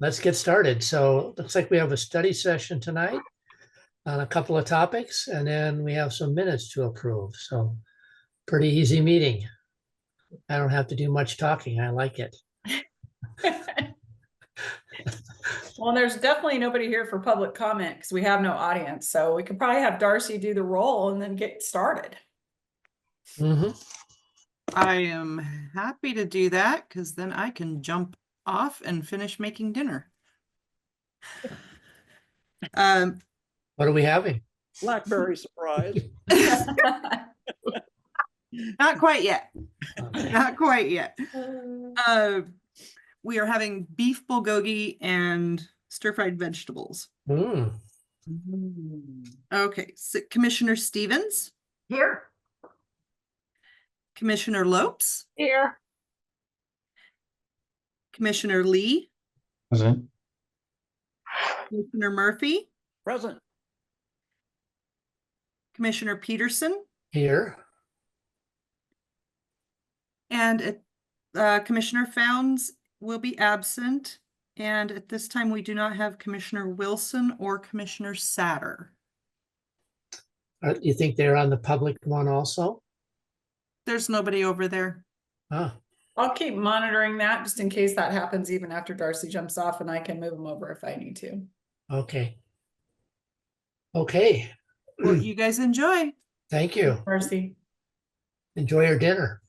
let's get started. So looks like we have a study session tonight on a couple of topics, and then we have some minutes to approve. So pretty easy meeting. I don't have to do much talking. I like it. Well, there's definitely nobody here for public comment because we have no audience. So we could probably have Darcy do the roll and then get started. Mhm. I am happy to do that because then I can jump off and finish making dinner. Um, What are we having? Blackberry surprise. not quite yet. Okay. Not quite yet. We are having beef bulgogi and stir-fried vegetables. Mm, Okay, so Commissioner Stevens, Here. Commissioner Lopes, Here. Commissioner Lee, Present. Commissioner Murphy, Present. Commissioner Peterson, here. and Commissioner Founds will be absent. And at this time, we do not have Commissioner Wilson or Commissioner Satter. You think they're on the public one also? There's nobody over there. Ah, I'll keep monitoring that just in case that happens even after Darcy jumps off and I can move him over if I need to. okay. Okay. Well, you guys enjoy. Thank you. Darcy. Enjoy your dinner.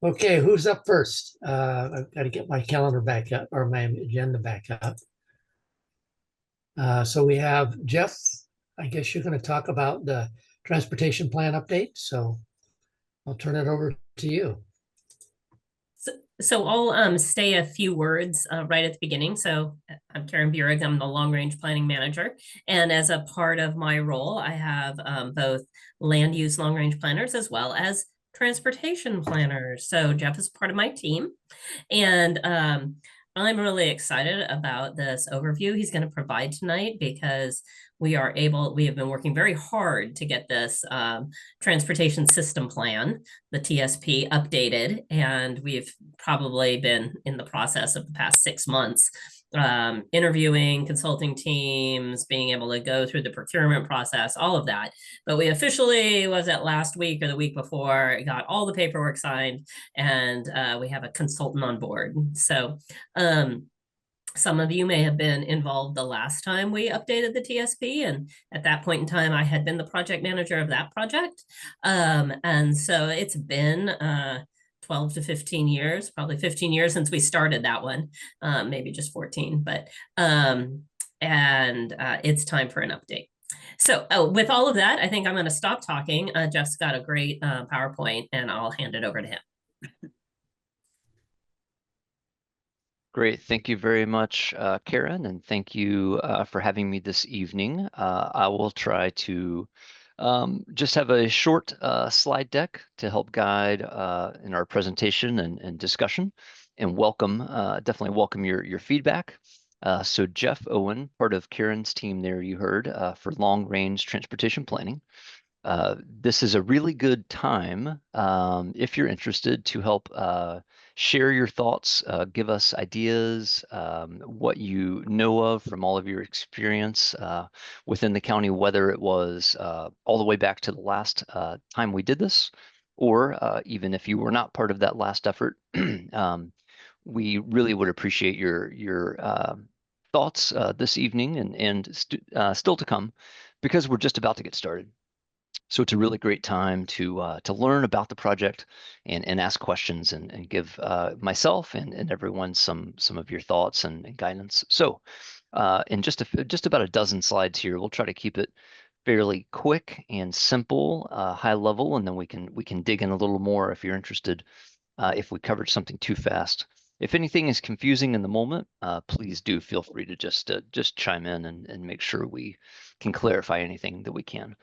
Okay, who's up first? I've got to get my calendar back up or my agenda back up. So we have Jeff. I guess you're going to talk about the transportation plan update. So I'll turn it over to you. So I'll say a few words right at the beginning. So I'm Karen Burig, I'm the long range planning manager. And as a part of my role, I have both land use long range planners as well as transportation planners. So Jeff is part of my team. And I'm really excited about this overview he's going to provide tonight because we have been working very hard to get this transportation system plan, the TSP, updated. And we've probably been in the process of the past 6 months interviewing consulting teams, being able to go through the procurement process, all of that. But we officially, was it last week or the week before, got all the paperwork signed, and we have a consultant on board. So some of you may have been involved the last time we updated the TSP, and at that point in time, I had been the project manager of that project. And so it's been 12 to 15 years, probably 15 years since we started that one, maybe just 14, but it's time for an update. So with all of that, I think I'm going to stop talking. Jeff's got a great PowerPoint, and I'll hand it over to him. Great. Thank you very much, Karen, and thank you for having me this evening. I will try to just have a short slide deck to help guide in our presentation and discussion, and definitely welcome your feedback. So Jeff Owen, part of Karen's team there, you heard, for long range transportation planning. This is a really good time if you're interested to help share your thoughts, give us ideas, what you know of from all of your experience within the county, whether it was all the way back to the last time we did this, or even if you were not part of that last effort. We really would appreciate your thoughts this evening and still to come, because we're just about to get started. So it's a really great time to learn about the project and ask questions and give myself and everyone some of your thoughts and guidance. So in just about a dozen slides here, we'll try to keep it fairly quick and simple, high level, and then we can dig in a little more if you're interested. If we covered something too fast. If anything is confusing in the moment, please do feel free to just chime in and make sure we can clarify anything that we can.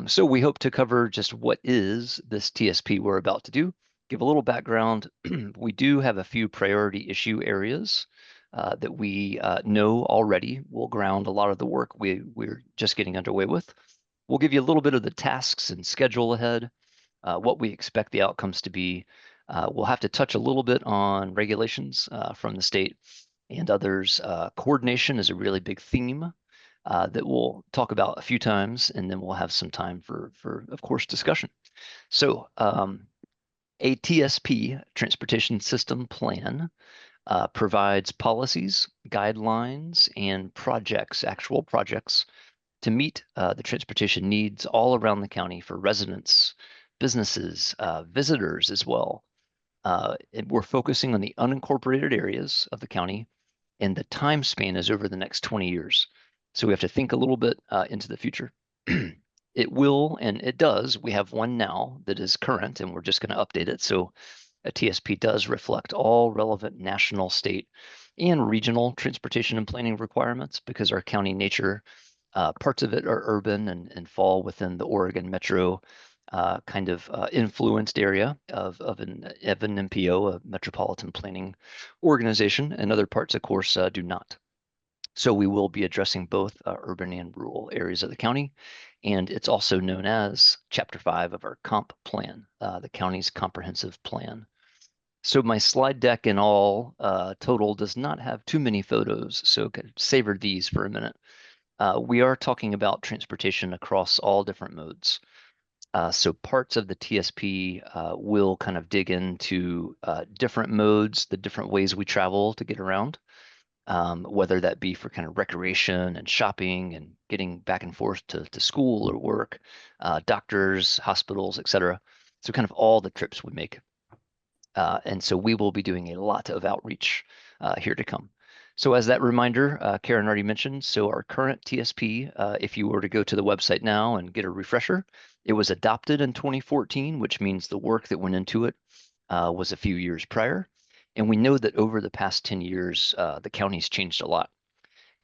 So we hope to cover just what is this TSP we're about to do, give a little background. We do have a few priority issue areas that we know already will ground a lot of the work we're just getting underway with. We'll give you a little bit of the tasks and schedule ahead, what we expect the outcomes to be, We'll have to touch a little bit on regulations from the state and others. Coordination is a really big theme that we'll talk about a few times, and then we'll have some time for of course, discussion. So a TSP, Transportation System Plan, provides policies, guidelines, and projects, actual projects, to meet the transportation needs all around the county for residents, businesses, visitors as well. We're focusing on the unincorporated areas of the county, and the time span is over the next 20 years. So we have to think a little bit into the future. It will, and it does. We have one now that is current, and we're just going to update it. So a TSP does reflect all relevant national, state, and regional transportation and planning requirements, because our county nature, parts of it are urban and fall within the Oregon Metro influenced area of an MPO, a metropolitan planning organization, and other parts, of course, do not. So we will be addressing both urban and rural areas of the county. And it's also known as Chapter 5 of our comp plan, the county's comprehensive plan. So my slide deck in all total does not have too many photos, so savor these for a minute. We are talking about transportation across all different modes. So parts of the TSP will kind of dig into different modes, the different ways we travel to get around. Whether that be for kind of recreation and shopping and getting back and forth to school or work, doctors, hospitals, etc. So kind of all the trips we make. And so we will be doing a lot of outreach here to come. So as that reminder, Karen already mentioned, so our current TSP, if you were to go to the website now and get a refresher, it was adopted in 2014, which means the work that went into it was a few years prior. And we know that over the past 10 years, the county's changed a lot.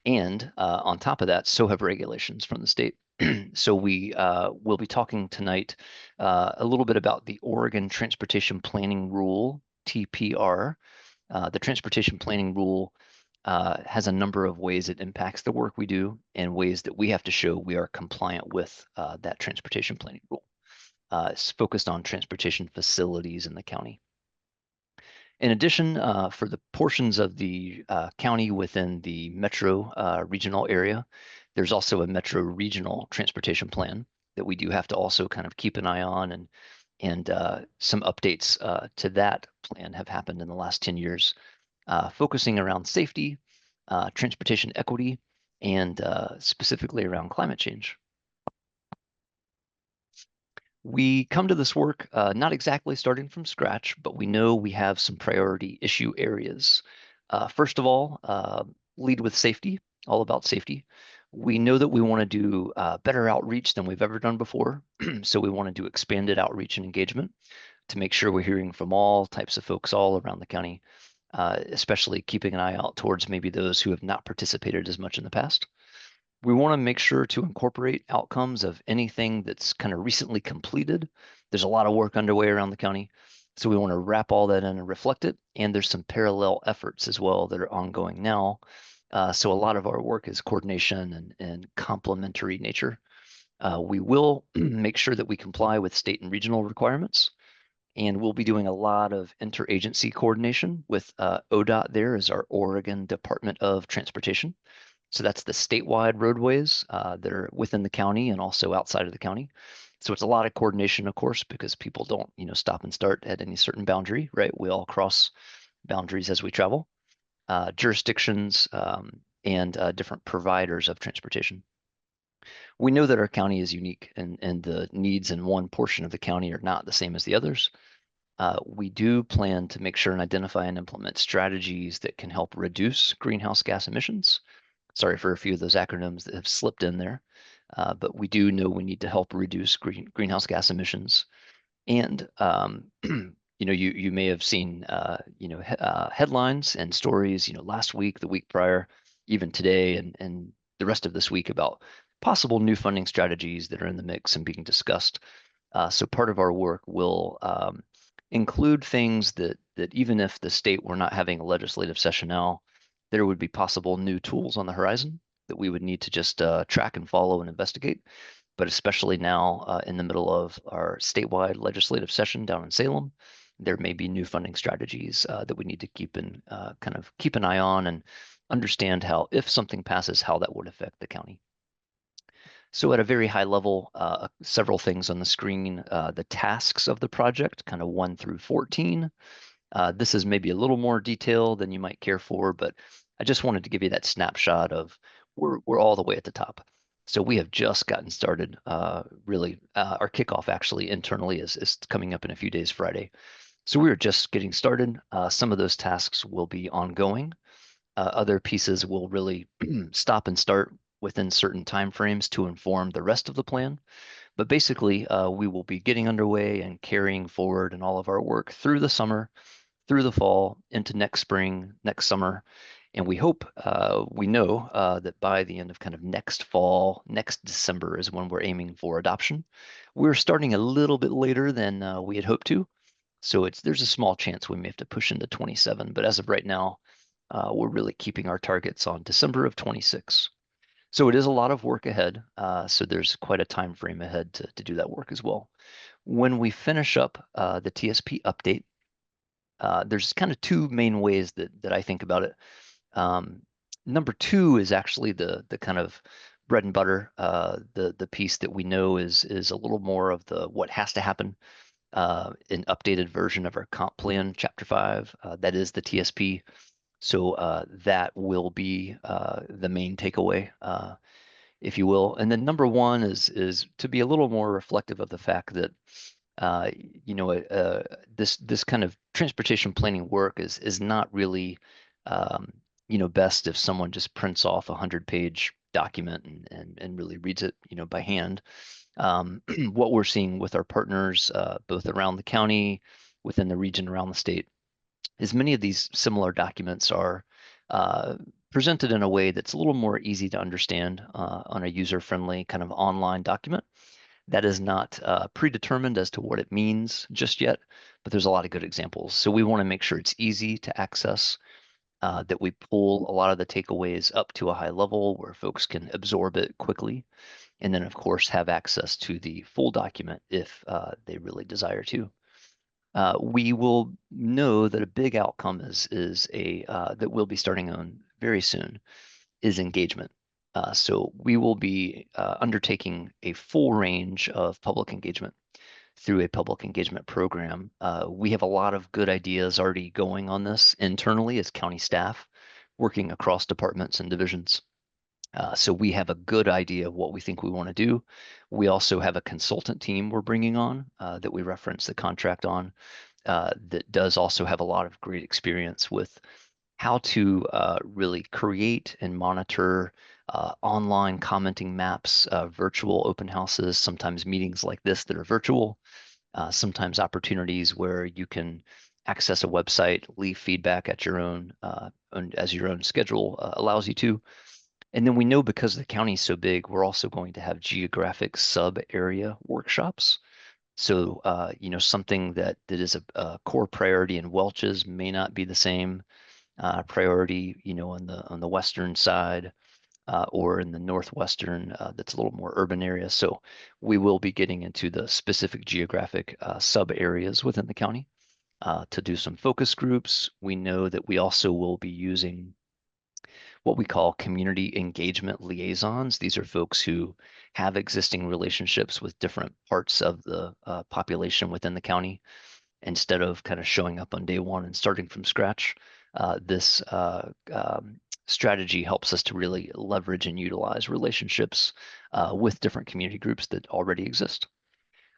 And on top of that, so have regulations from the state. So we will be talking tonight a little bit about the Oregon Transportation Planning Rule, TPR. The Transportation Planning Rule has a number of ways it impacts the work we do and ways that we have to show we are compliant with that transportation planning rule. It's focused on transportation facilities in the county. In addition, for the portions of the county within the metro regional area, there's also a metro regional transportation plan that we do have to also kind of keep an eye on, and some updates to that plan have happened in the last 10 years, focusing around safety, transportation equity, and specifically around climate change. We come to this work not exactly starting from scratch, but we know we have some priority issue areas. First of all, lead with safety, all about safety. We know that we want to do better outreach than we've ever done before. So we want to do expanded outreach and engagement to make sure we're hearing from all types of folks all around the county, especially keeping an eye out towards maybe those who have not participated as much in the past. We want to make sure to incorporate outcomes of anything that's kind of recently completed. There's a lot of work underway around the county, so we want to wrap all that in and reflect it. And there's some parallel efforts as well that are ongoing now. So a lot of our work is coordination and complementary nature. We will make sure that we comply with state and regional requirements. And we'll be doing a lot of interagency coordination with ODOT. There is our Oregon Department of Transportation. So that's the statewide roadways that are within the county and also outside of the county. So it's a lot of coordination, of course, because people don't, stop and start at any certain boundary, right? We all cross boundaries as we travel, jurisdictions, and different providers of transportation. We know that our county is unique, and the needs in one portion of the county are not the same as the others. We do plan to make sure and identify and implement strategies that can help reduce greenhouse gas emissions. Sorry for a few of those acronyms that have slipped in there, but we do know we need to help reduce greenhouse gas emissions. And you may have seen headlines and stories last week, the week prior, even today, and the rest of this week about possible new funding strategies that are in the mix and being discussed. So part of our work will include things that even if the state were not having a legislative session now, there would be possible new tools on the horizon that we would need to just track and follow and investigate. But especially now in the middle of our statewide legislative session down in Salem, there may be new funding strategies that we need to keep an eye on and understand how, if something passes, how that would affect the county. So at a very high level, several things on the screen, the tasks of the project, kind of 1 through 14. This is maybe a little more detailed than you might care for, but I just wanted to give you that snapshot of we're all the way at the top. So we have just gotten started. Really, our kickoff actually internally is coming up in a few days, Friday. So we are just getting started. Some of those tasks will be ongoing. Other pieces will really stop and start within certain timeframes to inform the rest of the plan. But basically, we will be getting underway and carrying forward in all of our work through the summer, through the fall, into next spring, next summer. And we hope, we know that by the end of kind of next fall, next December is when we're aiming for adoption. We're starting a little bit later than we had hoped to. So there's a small chance we may have to push into 27. But as of right now, we're really keeping our targets on December of 26. So it is a lot of work ahead. So there's quite a time frame ahead to do that work as well. When we finish up the TSP update, there's kind of 2 main ways that I think about it. Number 2 is actually the kind of bread and butter, the piece that we know is a little more of the what has to happen, an updated version of our comp plan, Chapter 5. That is the TSP. So that will be the main takeaway, if you will. And then number 1 is to be a little more reflective of the fact that this kind of transportation planning work is not really best if someone just prints off a 100-page document and really reads it by hand. What we're seeing with our partners, both around the county, within the region, around the state, is many of these similar documents are presented in a way that's a little more easy to understand on a user-friendly kind of online document. That is not predetermined as to what it means just yet, but there's a lot of good examples. So we want to make sure it's easy to access, that we pull a lot of the takeaways up to a high level where folks can absorb it quickly. And then, of course, have access to the full document if they really desire to. We will know that a big outcome is that we'll be starting on very soon is engagement. So we will be undertaking a full range of public engagement through a public engagement program. We have a lot of good ideas already going on this internally as county staff, working across departments and divisions. So we have a good idea of what we think we want to do. We also have a consultant team we're bringing on that we reference the contract on that does also have a lot of great experience with how to really create and monitor online commenting maps, virtual open houses, sometimes meetings like this that are virtual, sometimes opportunities where you can access a website, leave feedback at your own, as your own schedule allows you to. And then we know because the county is so big, we're also going to have geographic sub-area workshops. So, something that is a core priority in Welch's may not be the same priority, on the western side or in the northwestern, that's a little more urban area. So we will be getting into the specific geographic sub areas within the county to do some focus groups. We know that we also will be using what we call community engagement liaisons. These are folks who have existing relationships with different parts of the population within the county. Instead of kind of showing up on day 1 and starting from scratch, this strategy helps us to really leverage and utilize relationships with different community groups that already exist.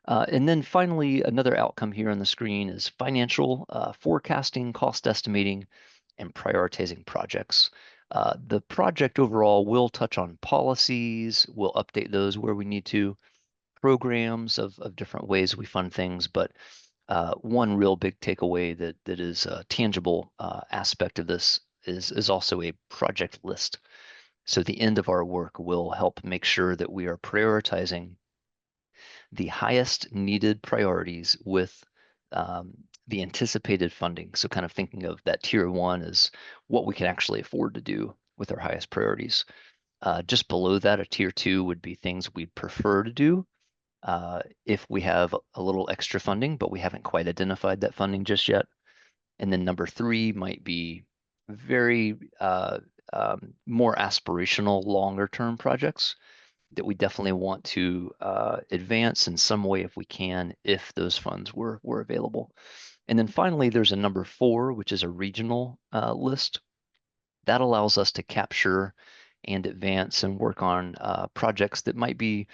And then finally, another outcome here on the screen is financial forecasting, cost estimating, and prioritizing projects. The project overall will touch on policies. We'll update those where we need to, programs of different ways we fund things. But one real big takeaway that is a tangible aspect of this is also a project list. So the end of our work will help make sure that we are prioritizing the highest needed priorities with the anticipated funding. So kind of thinking of that tier 1 as what we can actually afford to do with our highest priorities. Just below that, a tier 2 would be things we'd prefer to do, if we have a little extra funding, but we haven't quite identified that funding just yet. And then number 3 might be very more aspirational, longer term projects that we definitely want to advance in some way if we can, if those funds were available. And then finally, there's a number 4, which is a regional list. That allows us to capture and advance and work on projects that might be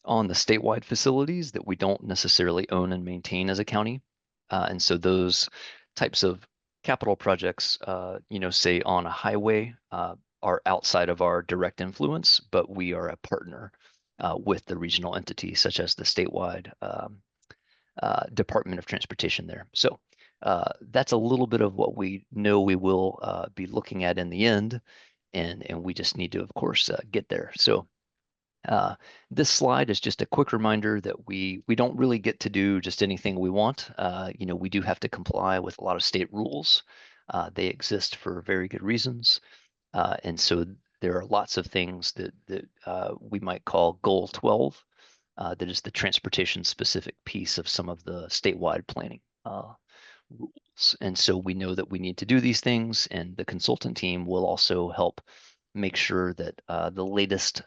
on the statewide facilities that we don't necessarily own and maintain as a county. And so those types of capital projects, say on a highway, are outside of our direct influence, but we are a partner with the regional entity, such as the statewide Department of Transportation there. So that's a little bit of what we know we will be looking at in the end, and we just need to, of course, get there. So this slide is just a quick reminder that we don't really get to do just anything we want. We do have to comply with a lot of state rules. They exist for very good reasons. And so there are lots of things that we might call Goal 12, that is the transportation specific piece of some of the statewide planning rules. And so we know that we need to do these things, and the consultant team will also help make sure that the latest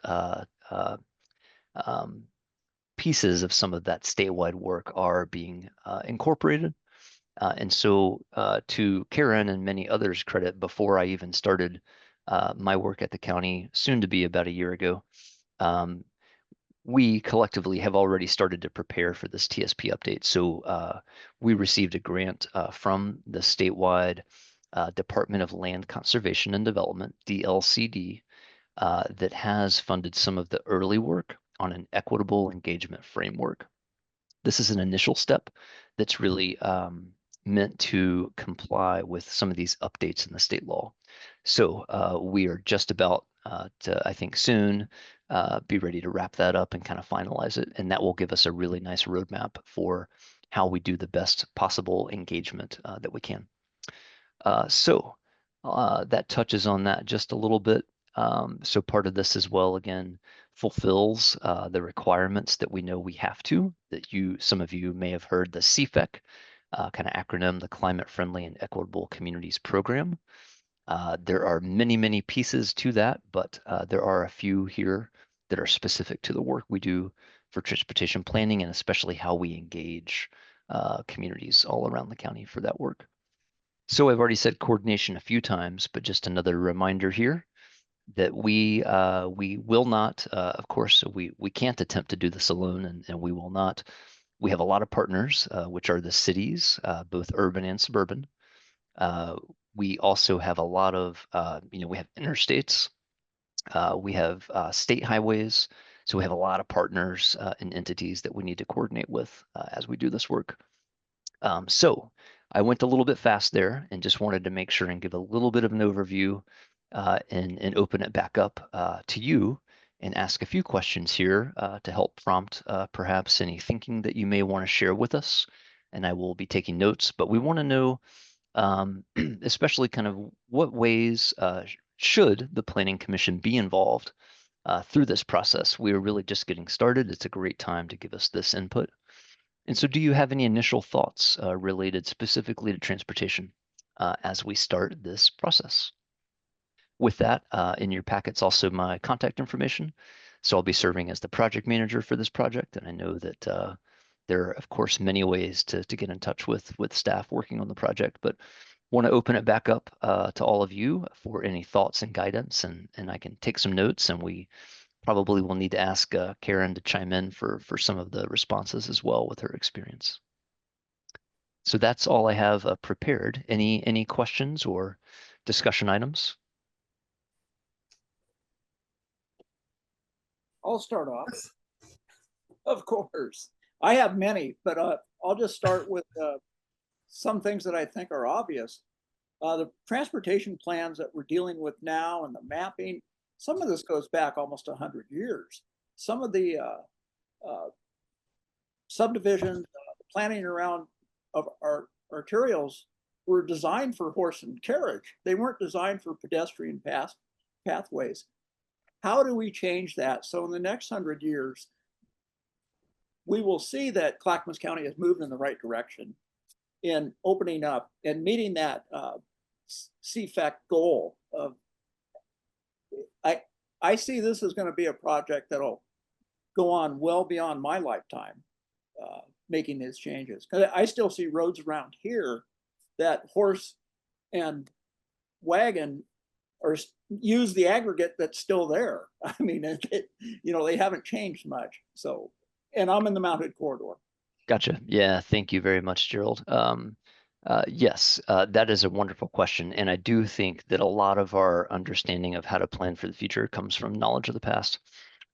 pieces of some of that statewide work are being incorporated. And so to Karen and many others' credit, before I even started my work at the county, soon to be about a year ago, we collectively have already started to prepare for this TSP update. So we received a grant from the statewide Department of Land Conservation and Development, DLCD, that has funded some of the early work on an equitable engagement framework. This is an initial step that's really meant to comply with some of these updates in the state law. So we are just about to, I think soon, be ready to wrap that up and kind of finalize it. And that will give us a really nice roadmap for how we do the best possible engagement that we can. So that touches on that just a little bit. So part of this as well, again, fulfills the requirements that we know we have to, that some of you may have heard the CFEC kind of acronym, the Climate Friendly and Equitable Communities Program. There are many, many pieces to that, but there are a few here that are specific to the work we do for transportation planning, and especially how we engage communities all around the county for that work. So I've already said coordination a few times, but just another reminder here that we will not, of course, we can't attempt to do this alone, and we will not. We have a lot of partners, which are the cities, both urban and suburban. We also have a lot of, we have interstates, we have state highways. So we have a lot of partners and entities that we need to coordinate with as we do this work. So I went a little bit fast there and just wanted to make sure and give a little bit of an overview and open it back up to you and ask a few questions here to help prompt perhaps any thinking that you may want to share with us. And I will be taking notes, but we want to know especially kind of what ways should the Planning Commission be involved through this process. We are really just getting started. It's a great time to give us this input. And so do you have any initial thoughts related specifically to transportation as we start this process? With that, in your packet's also my contact information. So I'll be serving as the project manager for this project. And I know that there are, of course, many ways to get in touch with staff working on the project, but want to open it back up to all of you for any thoughts and guidance. And I can take some notes, and we probably will need to ask Karen to chime in for some of the responses as well with her experience. So that's all I have prepared. Any questions or discussion items? I'll start off. Of course. I have many, but I'll just start with some things that I think are obvious. The transportation plans that we're dealing with now and the mapping, some of this goes back almost 100 years. Some of the subdivision planning around of our arterials were designed for horse and carriage. They weren't designed for pedestrian pathways. How do we change that so in the next 100 years, we will see that Clackamas County has moved in the right direction in opening up and meeting that CFAC goal of, I see this as going to be a project that'll go on well beyond my lifetime, making these changes. Because I still see roads around here that horse and wagon or use the aggregate that's still there. I mean, they haven't changed much. So, and I'm in the mounted corridor. Gotcha. Yeah, thank you very much, Gerald. Yes, that is a wonderful question. And I do think that a lot of our understanding of how to plan for the future comes from knowledge of the past.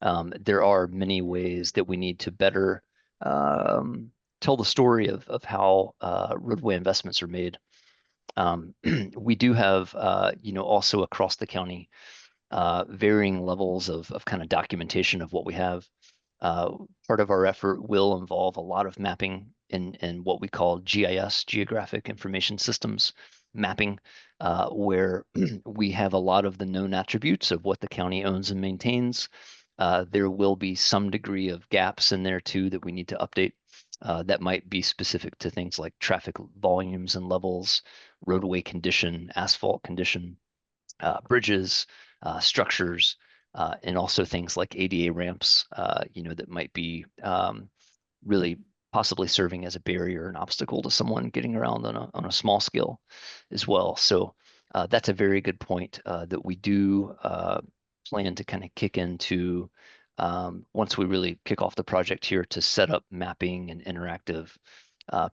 There are many ways that we need to better tell the story of how roadway investments are made. We do have, also across the county, varying levels of kind of documentation of what we have. Part of our effort will involve a lot of mapping in what we call GIS, Geographic Information Systems mapping, where we have a lot of the known attributes of what the county owns and maintains. There will be some degree of gaps in there too that we need to update. That might be specific to things like traffic volumes and levels, roadway condition, asphalt condition, bridges, structures, and also things like ADA ramps, that might be really possibly serving as a barrier, an obstacle to someone getting around on a small scale as well. So that's a very good point that we do plan to kind of kick into once we really kick off the project here, to set up mapping and interactive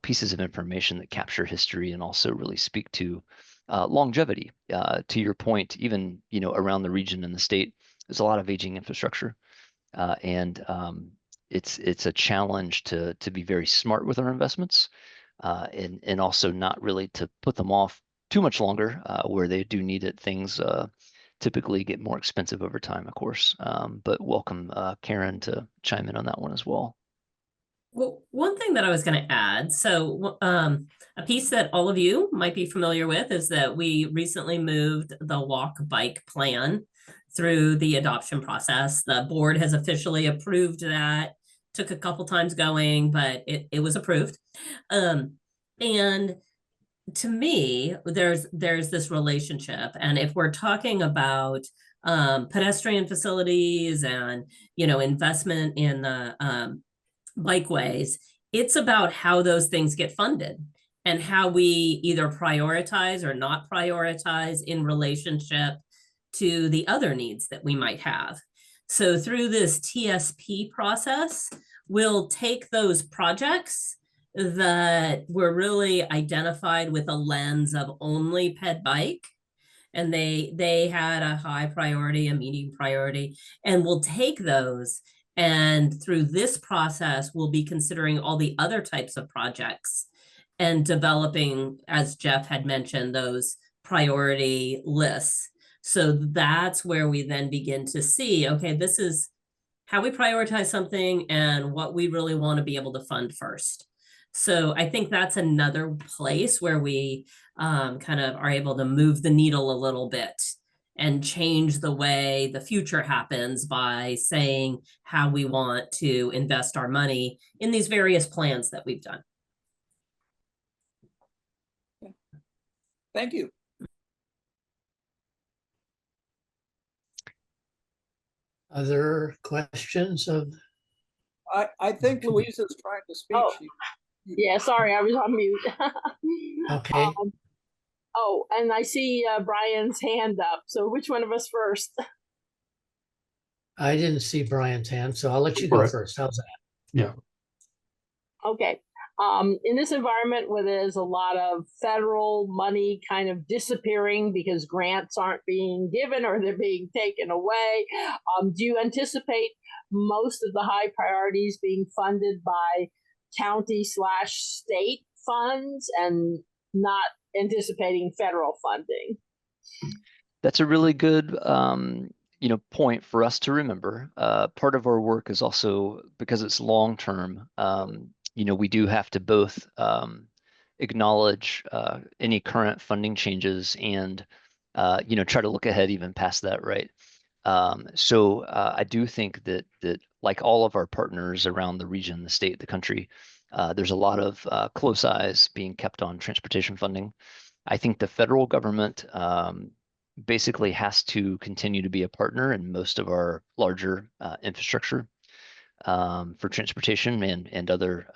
pieces of information that capture history and also really speak to longevity. To your point, even around the region and the state, there's a lot of aging infrastructure, and it's a challenge to be very smart with our investments, and also not really to put them off too much longer where they do need it. Things typically get more expensive over time, of course. But welcome, Karen, to chime in on that one as well. Well, one thing that I was going to add, so a piece that all of you might be familiar with is that we recently moved the walk bike plan through the adoption process. The board has officially approved that. Took a couple times going, but it was approved. And to me, there's this relationship. And if we're talking about pedestrian facilities and investment in the bikeways, it's about how those things get funded and how we either prioritize or not prioritize in relationship to the other needs that we might have. So through this TSP process, we'll take those projects that were really identified with a lens of only ped bike, and they had a high priority, a medium priority, and we'll take those, and through this process, we'll be considering all the other types of projects and developing, as Jeff had mentioned, those priority lists. So that's where we then begin to see, okay, this is how we prioritize something and what we really want to be able to fund first. So I think that's another place where we kind of are able to move the needle a little bit and change the way the future happens by saying how we want to invest our money in these various plans that we've done. Thank you. Other questions of? I think Louise is trying to speak. Oh. Yeah, sorry, I was on mute. Okay. Oh, and I see Brian's hand up. So which one of us first? I didn't see Brian's hand, so I'll let you go Right. first. How's that? Yeah. Okay. In this environment where there's a lot of federal money kind of disappearing because grants aren't being given or they're being taken away, do you anticipate most of the high priorities being funded by county/state funds and not anticipating federal funding? That's a really good point for us to remember. Part of our work is also, because it's long term, we do have to both acknowledge any current funding changes and try to look ahead even past that, right? I do think that like all of our partners around the region, the state, the country, there's a lot of close eyes being kept on transportation funding. I think the federal government basically has to continue to be a partner in most of our larger infrastructure for transportation and other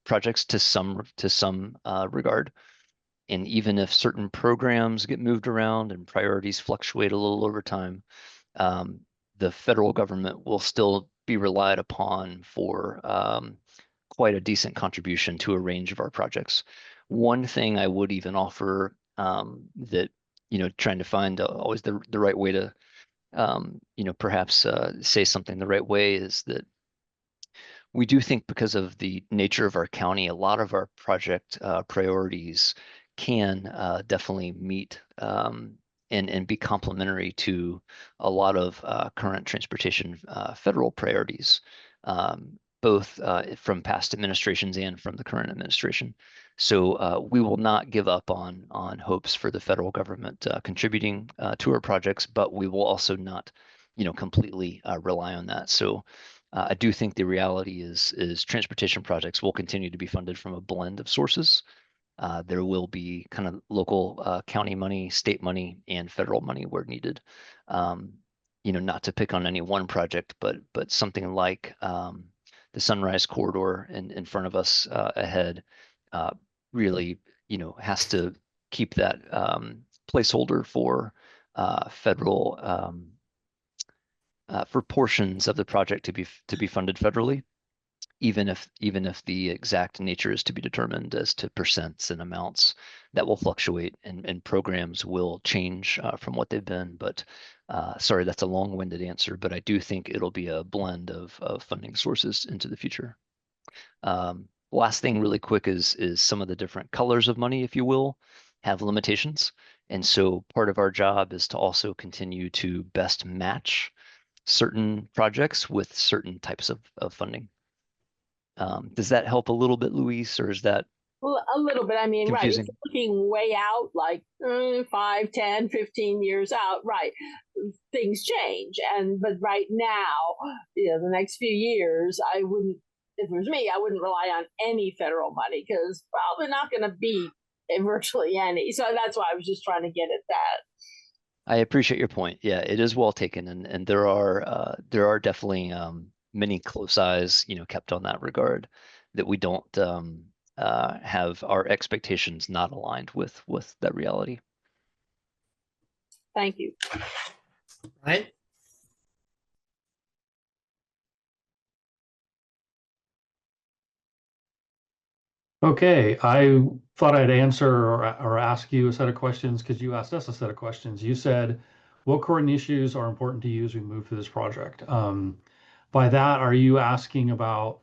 projects to some regard. And even if certain programs get moved around and priorities fluctuate a little over time, the federal government will still be relied upon for quite a decent contribution to a range of our projects. One thing I would even offer that, trying to find always the right way to, perhaps say something the right way is that we do think because of the nature of our county, a lot of our project priorities can definitely meet and be complementary to a lot of current transportation federal priorities, both from past administrations and from the current administration. So we will not give up on hopes for the federal government contributing to our projects, but we will also not, completely rely on that. So I do think the reality is transportation projects will continue to be funded from a blend of sources. There will be kind of local county money, state money, and federal money where needed. Not to pick on any one project, but something like the Sunrise Corridor in front of us ahead really, has to keep that placeholder for federal for portions of the project to be funded federally, even if the exact nature is to be determined as to percents and amounts that will fluctuate and programs will change from what they've been. But sorry, that's a long-winded answer, but I do think it'll be a blend of funding sources into the future. Last thing really quick is some of the different colors of money, if you will, have limitations. And so part of our job is to also continue to best match certain projects with certain types of funding. Does that help a little bit, Luis, or is that Well, a little bit. I mean, right. If confusing? you're looking way out, like 5, 10, 15 years out, right, things change. But right now, the next few years, I wouldn't, if it was me, I wouldn't rely on any federal money because probably not going to be virtually any. So that's why I was just trying to get at that. I appreciate your point. Yeah, it is well taken, and there are definitely many close eyes, kept on that regard, that we don't have our expectations not aligned with that reality. Thank you. Right? Okay, I thought I'd answer or ask you a set of questions because you asked us a set of questions. You said, what current issues are important to you as we move through this project? By that, are you asking about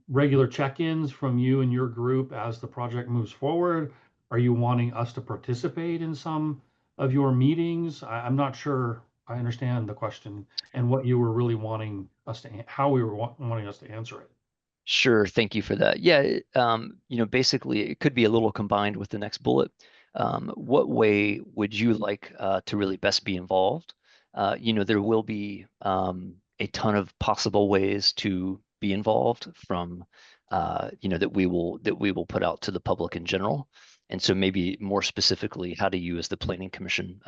regular check-ins from you and your group as the project moves forward? Are you wanting us to participate in some of your meetings? I'm not sure I understand the question and what you were really wanting us to, how we were wanting us to answer it. Sure, thank you for that. Yeah, basically it could be a little combined with the next bullet. What way would you like to really best be involved? There will be a ton of possible ways to be involved from, that we will put out to the public in general. And so maybe more specifically, how do you as the Planning Commission,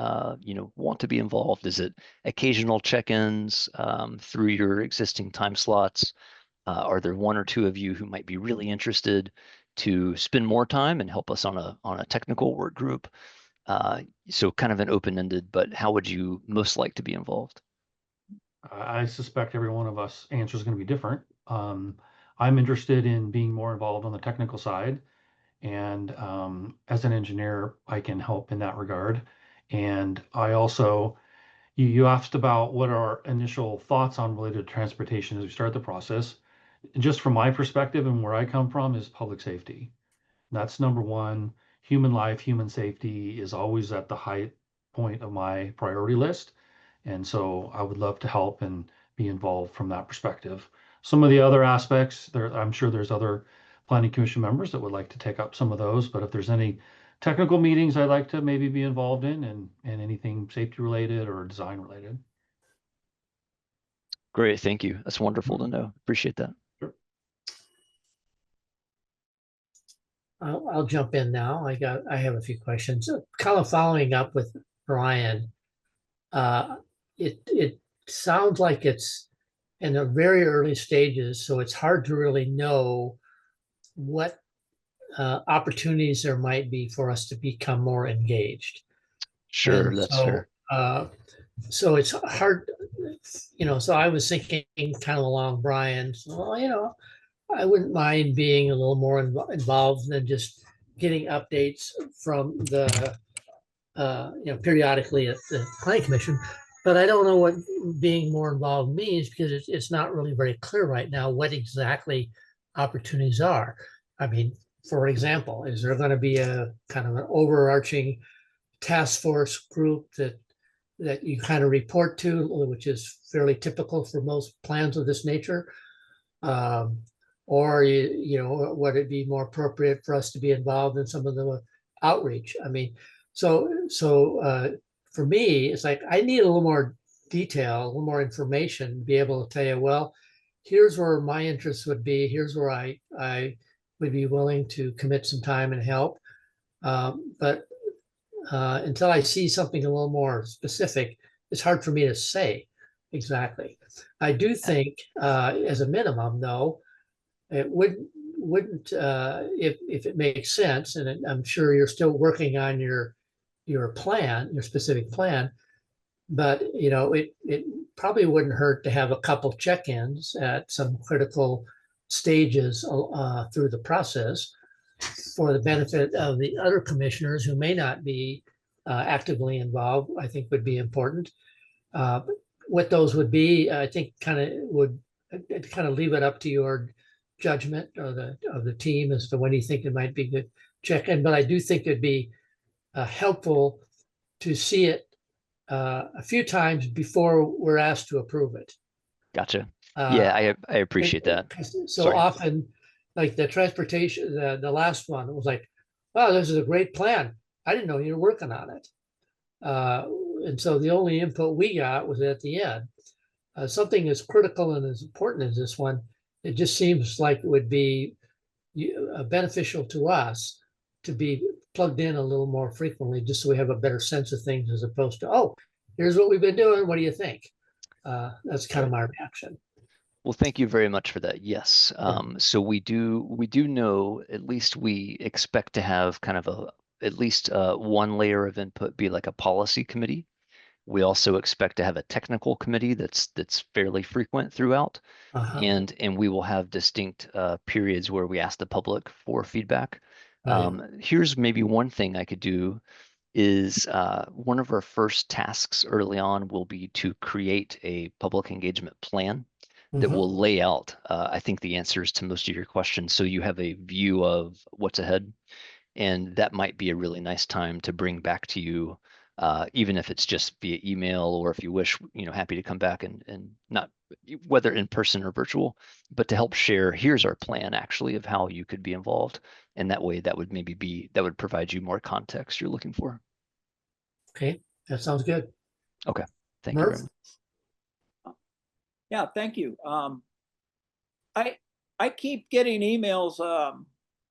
want to be involved? Is it occasional check-ins through your existing time slots? Are there one or two of you who might be really interested to spend more time and help us on a technical work group? So kind of an open-ended, but how would you most like to be involved? I suspect every one of us answer is going to be different. I'm interested in being more involved on the technical side. And as an engineer, I can help in that regard. And I also, you asked about what our initial thoughts on related to transportation as we start the process. Just from my perspective and where I come from is public safety. That's number one. Human life, human safety is always at the high point of my priority list. And so I would love to help and be involved from that perspective. Some of the other aspects, I'm sure there's other Planning Commission members that would like to take up some of those, but if there's any technical meetings I'd like to maybe be involved in, and anything safety related or design related. Great, thank you. That's wonderful to know. Appreciate that. I'll jump in now. I have a few questions. Kind of following up with Brian. It sounds like it's in the very early stages, so it's hard to really know what opportunities there might be for us to become more engaged. Sure, And that's so, fair. So it's hard, so I was thinking kind of along Brian's, well, I wouldn't mind being a little more involved than just getting updates from the, periodically at the planning commission. But I don't know what being more involved means, because it's not really very clear right now what exactly opportunities are. I mean, for example, is there going to be a kind of an overarching task force group that you kind of report to, which is fairly typical for most plans of this nature? Or would it be more appropriate for us to be involved in some of the outreach? I mean, so for me, it's like I need a little more detail, a little more information to be able to tell you, well, here's where my interests would be. Here's where I would be willing to commit some time and help. But until I see something a little more specific, it's hard for me to say exactly. I do think, as a minimum, though, it wouldn't if it makes sense, and I'm sure you're still working on your plan, your specific plan, but it probably wouldn't hurt to have a couple check-ins at some critical stages through the process for the benefit of the other commissioners who may not be actively involved. I think would be important. What those would be, I think, kind of leave it up to your judgment of the team as to when you think it might be good check-in. But I do think it'd be helpful to see it a few times before we're asked to approve it. Gotcha. Yeah, I appreciate that. So Sorry. often, like the transportation, the last one, it was like, wow, this is a great plan. I didn't know you were working on it. And so the only input we got was at the end. Something as critical and as important as this one, it just seems like it would be beneficial to us to be plugged in a little more frequently, just so we have a better sense of things, as opposed to, oh, here's what we've been doing. What do you think? That's kind of my reaction. Well, thank you very much for that. Yes. So we do know, at least we expect to have kind of at least one layer of input be like a policy committee. We also expect to have a technical committee that's fairly frequent throughout. And we will have distinct periods where we ask the public for feedback. Here's maybe one thing I could do is one of our first tasks early on will be to create a public engagement plan that will lay out, I think, the answers to most of your questions, so you have a view of what's ahead. And that might be a really nice time to bring back to you, even if it's just via email, or if you wish, happy to come back and not, whether in person or virtual, but to help share, here's our plan actually of how you could be involved. And that way that would provide you more context you're looking for. Okay, that sounds good. Okay, thank you very much. Yeah, thank you. I keep getting emails,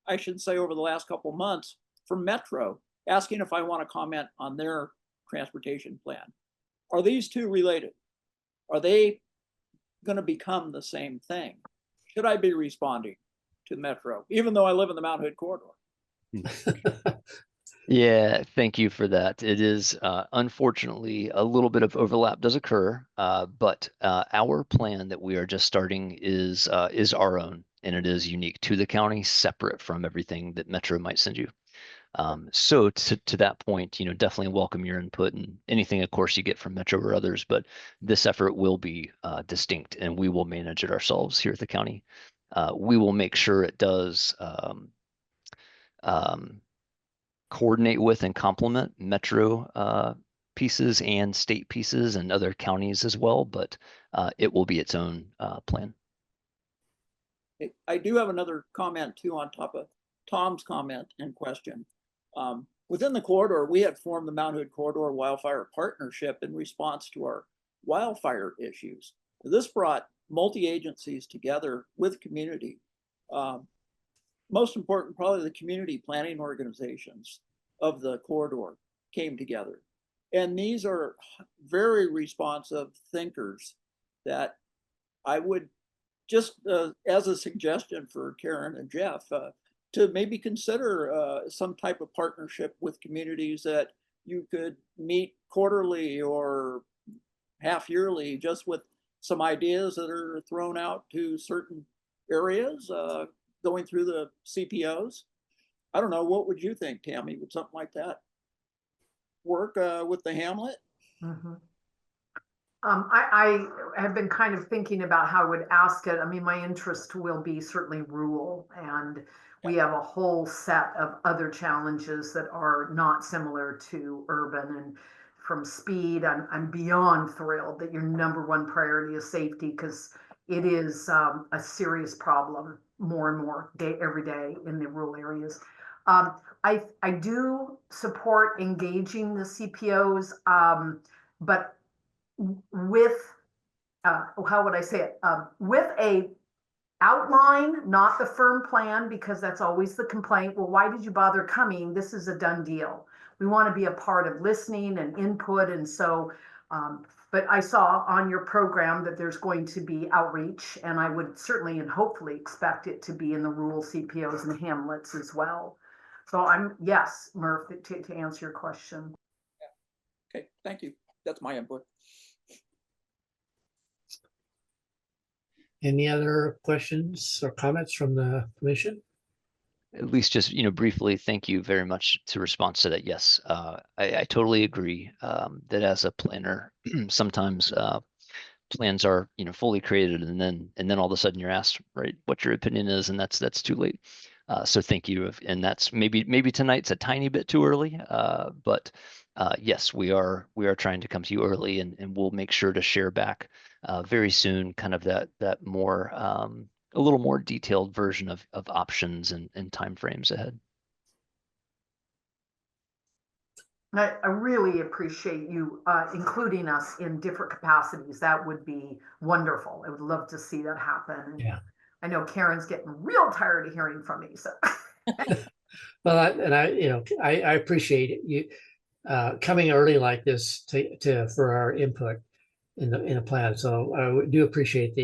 I should say over the last couple of months, from Metro asking if I want to comment on their transportation plan. Are these two related? Are they going to become the same thing? Should I be responding to Metro, even though I live in the Mount Hood corridor? Yeah, thank you for that. It is unfortunately a little bit of overlap does occur, but our plan that we are just starting is our own, and it is unique to the county, separate from everything that Metro might send you. So to that point, definitely welcome your input and anything, of course, you get from Metro or others, but this effort will be distinct, and we will manage it ourselves here at the county. We will make sure it does coordinate with and complement Metro pieces and state pieces and other counties as well, but it will be its own plan. I do have another comment too on top of Tom's comment and question. within the corridor, we had formed the Mount Hood Corridor Wildfire Partnership in response to our wildfire issues. This brought multi-agencies together with community. Most important, probably the community planning organizations of the corridor came together. And these are very responsive thinkers that I would just, as a suggestion for Karen and Jeff, to maybe consider some type of partnership with communities that you could meet quarterly or half yearly, just with some ideas that are thrown out to certain areas, going through the CPOs. I don't know, what would you think, Tammy? Would something like that work with the hamlet? Mhm. I have been kind of thinking about how I would ask it. I mean, my interest will be certainly rural, and we have a whole set of other challenges that are not similar to urban. And from speed, I'm beyond thrilled that your number one priority is safety, because it is a serious problem more and more every day in the rural areas. I do support engaging the CPOs, but with how would I say it? With a outline, not the firm plan, because that's always the complaint. Well, why did you bother coming? This is a done deal. We want to be a part of listening and input, and so. But I saw on your program that there's going to be outreach, and I would certainly and hopefully expect it to be in the rural CPOs and hamlets as well. So yes, Murph, to answer your question. Okay, thank you. That's my input. Any other questions or comments from the commission? At least just, briefly, thank you very much to response to that. Yes, I totally agree that as a planner, sometimes plans are, fully created and then all of a sudden you're asked, right, what your opinion is, and that's too late. So thank you. And that's maybe tonight's a tiny bit too early, but yes, we are trying to come to you early, and we'll make sure to share back very soon, kind of that more a little more detailed version of options and timeframes ahead. I really appreciate you including us in different capacities. That would be wonderful. I would love to see that happen. And Yeah. I know Karen's getting real tired of hearing from me. So. Well, I appreciate you coming early like this for our input in the plan. So I do appreciate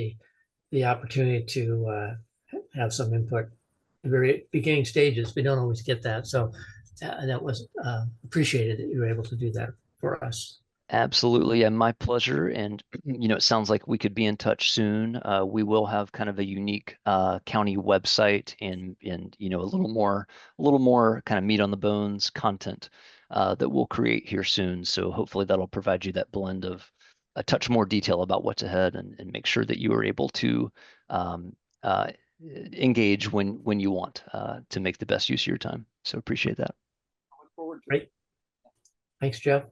the opportunity to have some input in the very beginning stages. We don't always get that. So that was appreciated that you were able to do that for us. Absolutely, and my pleasure. And it sounds like we could be in touch soon. We will have kind of a unique county website and a little more kind of meat on the bones content that we'll create here soon. So hopefully that'll provide you that blend of a touch more detail about what's ahead, and make sure that you are able to engage when you want to make the best use of your time. So appreciate that. I look forward to Great. it. Thanks, Jeff.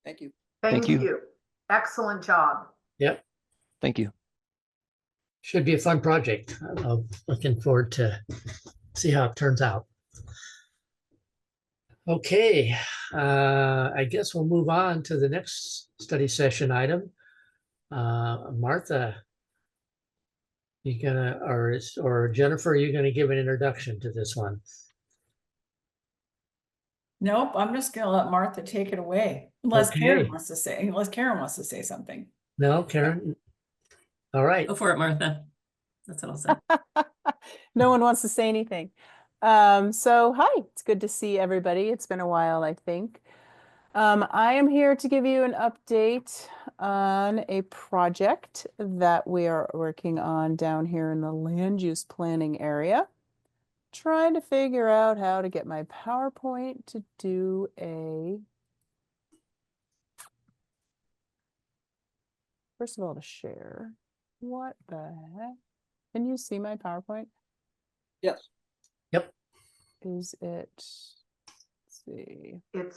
Thank you. Thank you. you. Excellent job. Yep. Thank you. Should be a fun project. I'm looking forward to see how it turns out. Okay, I guess we'll move on to the next study session item. Martha, you gonna, or Jennifer, you gonna give an introduction to this one? Nope, I'm just gonna let Martha take it away, unless Karen Okay. wants to say something. No, Karen? All right. Go for it, Martha. That's what I'll say. No one wants to say anything. So hi, it's good to see everybody. It's been a while, I think. I am here to give you an update on a project that we are working on down here in the land use planning area. Trying to figure out how to get my PowerPoint to do first of all, to share. What the heck? Can you see my PowerPoint? Yes. Is it, let's see. It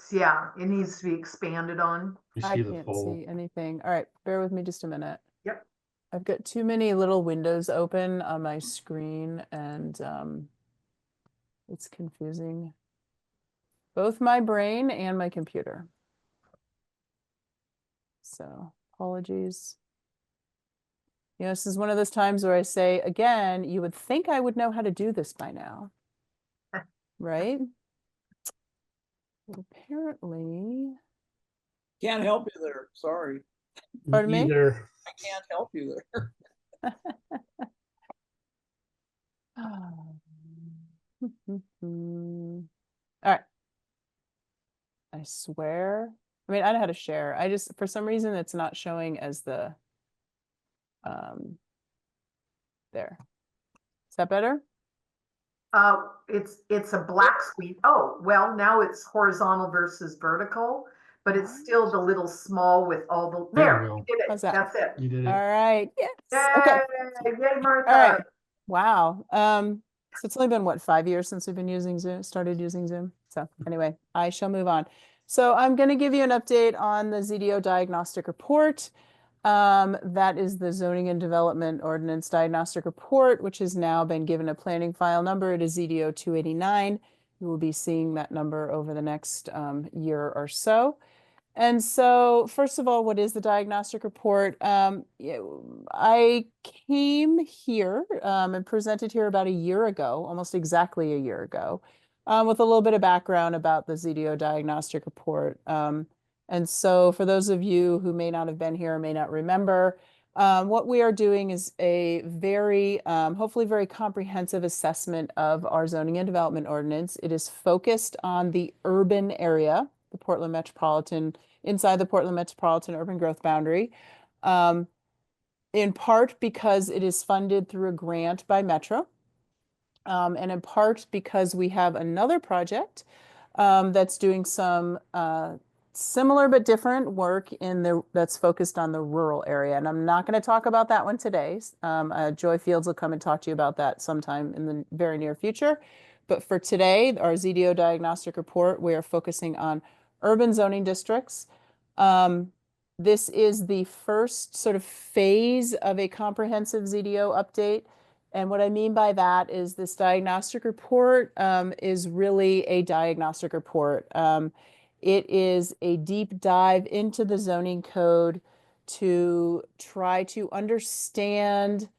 needs to be expanded on. You I see the can't full. see anything. All right, bear with me just a minute. Yep. I've got too many little windows open on my screen, and it's confusing. both my brain and my computer. So apologies. You know, this is one of those times where I say, again, you would think I would know how to do this by now, right? But apparently, Can't help you there. Sorry. Pardon me? Either. I can't help you there. All right. I swear. I mean, I know how to share. I just, for some reason, it's not showing as the, there. Is that better? It's a black screen. Oh, well, now it's horizontal versus vertical, but it's still the little small with all the, There we there, go. you did it. How's that? That's it. You did All it. right. Yes. Yay, Okay. yay, Martha. All right. Wow. So it's only been what, 5 years since we've been using Zoom, started using Zoom. So anyway, I shall move on. So I'm going to give you an update on the ZDO diagnostic report. That is the Zoning and Development Ordinance Diagnostic Report, which has now been given a planning file number. It is ZDO 289. You will be seeing that number over the next year or so. And so, first of all, what is the diagnostic report? I came here and presented here about a year ago, almost exactly a year ago, with a little bit of background about the ZDO diagnostic report. And so for those of you who may not have been here or may not remember, what we are doing is a very, hopefully very comprehensive assessment of our zoning and development ordinance. It is focused on the urban area, the Portland metropolitan, inside the Portland metropolitan urban growth boundary, in part because it is funded through a grant by Metro, and in part because we have another project that's doing some similar but different work that's focused on the rural area. And I'm not going to talk about that one today. Joy Fields will come and talk to you about that sometime in the very near future. But for today, our ZDO diagnostic report, we are focusing on urban zoning districts. This is the first sort of phase of a comprehensive ZDO update. And what I mean by that is this diagnostic report is really a diagnostic report. It is a deep dive into the zoning code to try to understand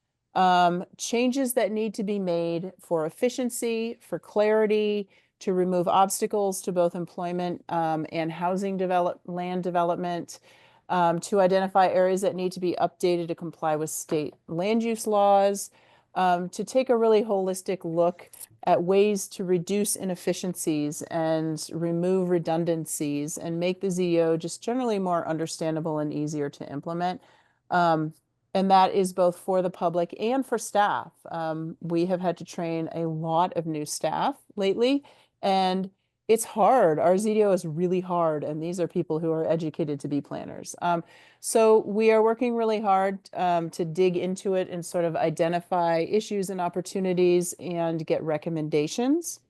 changes that need to be made for efficiency, for clarity, to remove obstacles to both employment and housing land development, to identify areas that need to be updated to comply with state land use laws, to take a really holistic look at ways to reduce inefficiencies and remove redundancies and make the ZDO just generally more understandable and easier to implement. And that is both for the public and for staff. We have had to train a lot of new staff lately, and it's hard. Our ZDO is really hard, and these are people who are educated to be planners. So we are working really hard to dig into it and sort of identify issues and opportunities and get recommendations.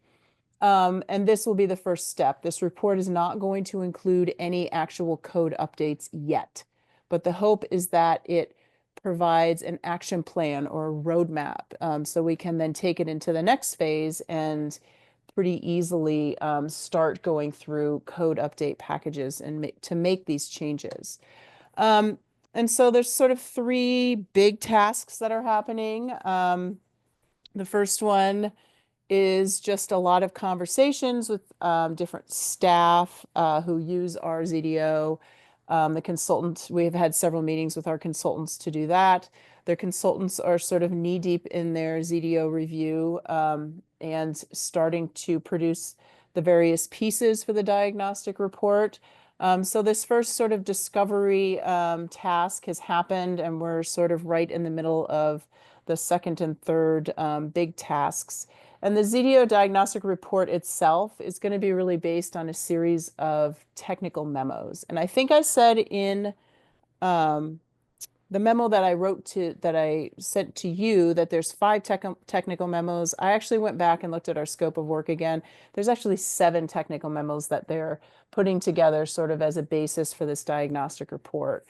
And this will be the first step. This report is not going to include any actual code updates yet, but the hope is that it provides an action plan or a roadmap, so we can then take it into the next phase and pretty easily start going through code update packages and to make these changes. And so there's sort of 3 big tasks that are happening. The first one is just a lot of conversations with different staff who use our ZDO. The consultant, we have had several meetings with our consultants to do that. Their consultants are sort of knee deep in their ZDO review and starting to produce the various pieces for the diagnostic report. So this first sort of discovery task has happened, and we're sort of right in the middle of the second and third big tasks. And the ZDO diagnostic report itself is going to be really based on a series of technical memos. And I think I said in the memo that I sent to you that there's 5 technical memos. I actually went back and looked at our scope of work again. There's actually 7 technical memos that they're putting together sort of as a basis for this diagnostic report.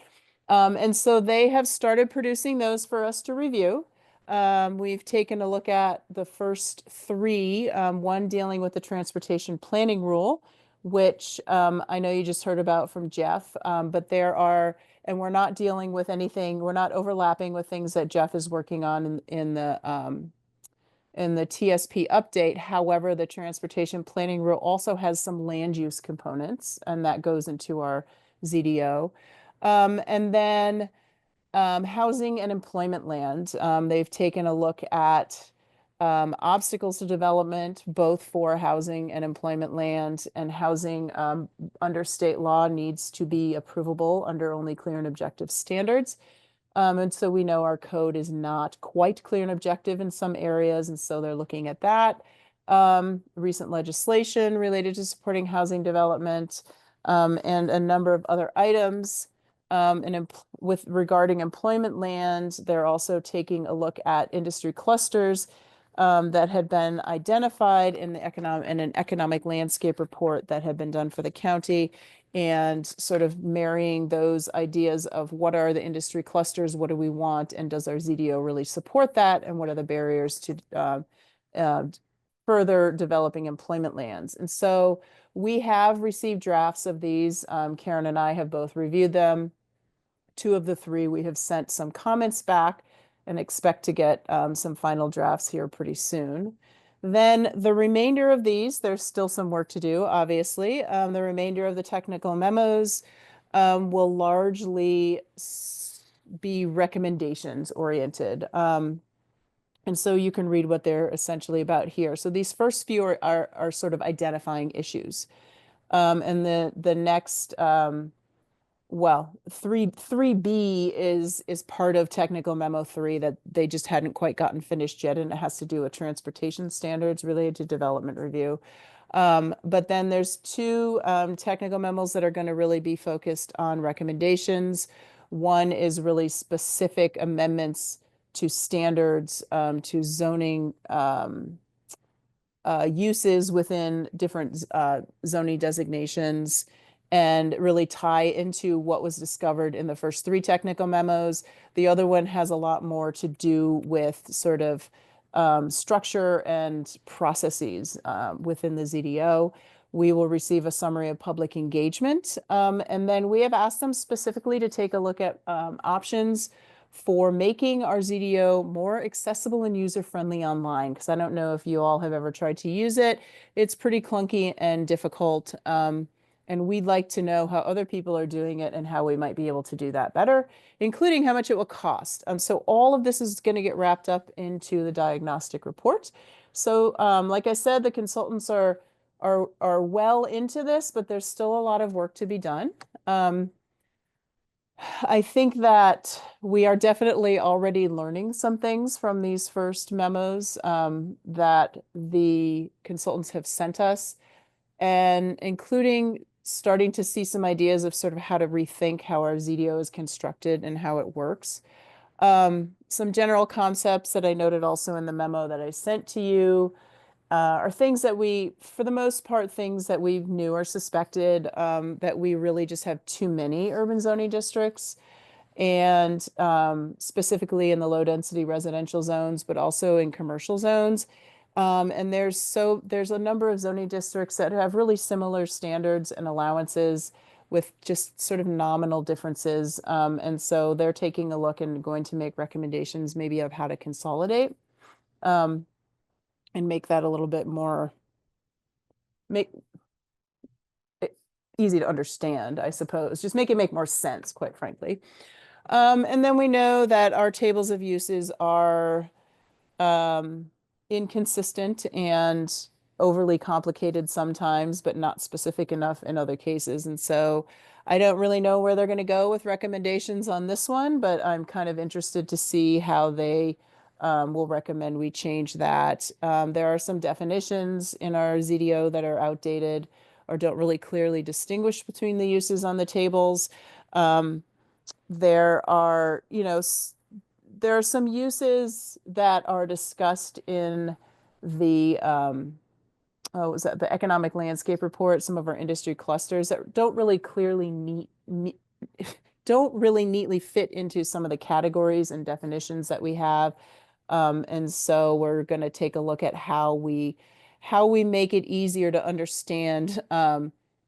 And so they have started producing those for us to review. We've taken a look at the first 3, one dealing with the transportation planning rule, which I know you just heard about from Jeff, but there are, and we're not dealing with anything, we're not overlapping with things that Jeff is working on in the TSP update. However, the transportation planning rule also has some land use components, and that goes into our ZDO. And then housing and employment land. They've taken a look at obstacles to development, both for housing and employment land, and housing under state law needs to be approvable under only clear and objective standards. And so we know our code is not quite clear and objective in some areas, and so they're looking at that. Recent legislation related to supporting housing development, and a number of other items. And with regarding employment land, they're also taking a look at industry clusters that had been identified in an economic landscape report that had been done for the county, and sort of marrying those ideas of what are the industry clusters, what do we want, and does our ZDO really support that, and what are the barriers to further developing employment lands. And so we have received drafts of these. Karen and I have both reviewed them. 2 of the 3, we have sent some comments back and expect to get some final drafts here pretty soon. Then the remainder of these, there's still some work to do, obviously. The remainder of the technical memos will largely be recommendations oriented. And so you can read what they're essentially about here. So these first few are sort of identifying issues. And the next, well, 3B is part of technical memo 3 that they just hadn't quite gotten finished yet, and it has to do with transportation standards related to development review. But then there's 2 technical memos that are going to really be focused on recommendations. One is really specific amendments to standards, to zoning uses within different zoning designations, and really tie into what was discovered in the first 3 technical memos. The other one has a lot more to do with sort of structure and processes within the ZDO. We will receive a summary of public engagement. And then we have asked them specifically to take a look at options for making our ZDO more accessible and user-friendly online, because I don't know if you all have ever tried to use it. It's pretty clunky and difficult. And we'd like to know how other people are doing it and how we might be able to do that better, including how much it will cost. So all of this is going to get wrapped up into the diagnostic report. So like I said, the consultants are well into this, but there's still a lot of work to be done. I think that we are definitely already learning some things from these first memos that the consultants have sent us, and including starting to see some ideas of sort of how to rethink how our ZDO is constructed and how it works. Some general concepts that I noted also in the memo that I sent to you are things that we, for the most part, things that we knew or suspected, that we really just have too many urban zoning districts, and specifically in the low density residential zones, but also in commercial zones. And there's a number of zoning districts that have really similar standards and allowances with just sort of nominal differences. And so they're taking a look and going to make recommendations maybe of how to consolidate and make that a little bit more easy to understand, I suppose. Just make it make more sense, quite frankly. And then we know that our tables of uses are inconsistent and overly complicated sometimes, but not specific enough in other cases. And so I don't really know where they're going to go with recommendations on this one, but I'm kind of interested to see how they will recommend we change that. There are some definitions in our ZDO that are outdated or don't really clearly distinguish between the uses on the tables. There are, there are some uses that are discussed in the the economic landscape report, some of our industry clusters that don't really clearly don't really neatly fit into some of the categories and definitions that we have. And so we're going to take a look at how we make it easier to understand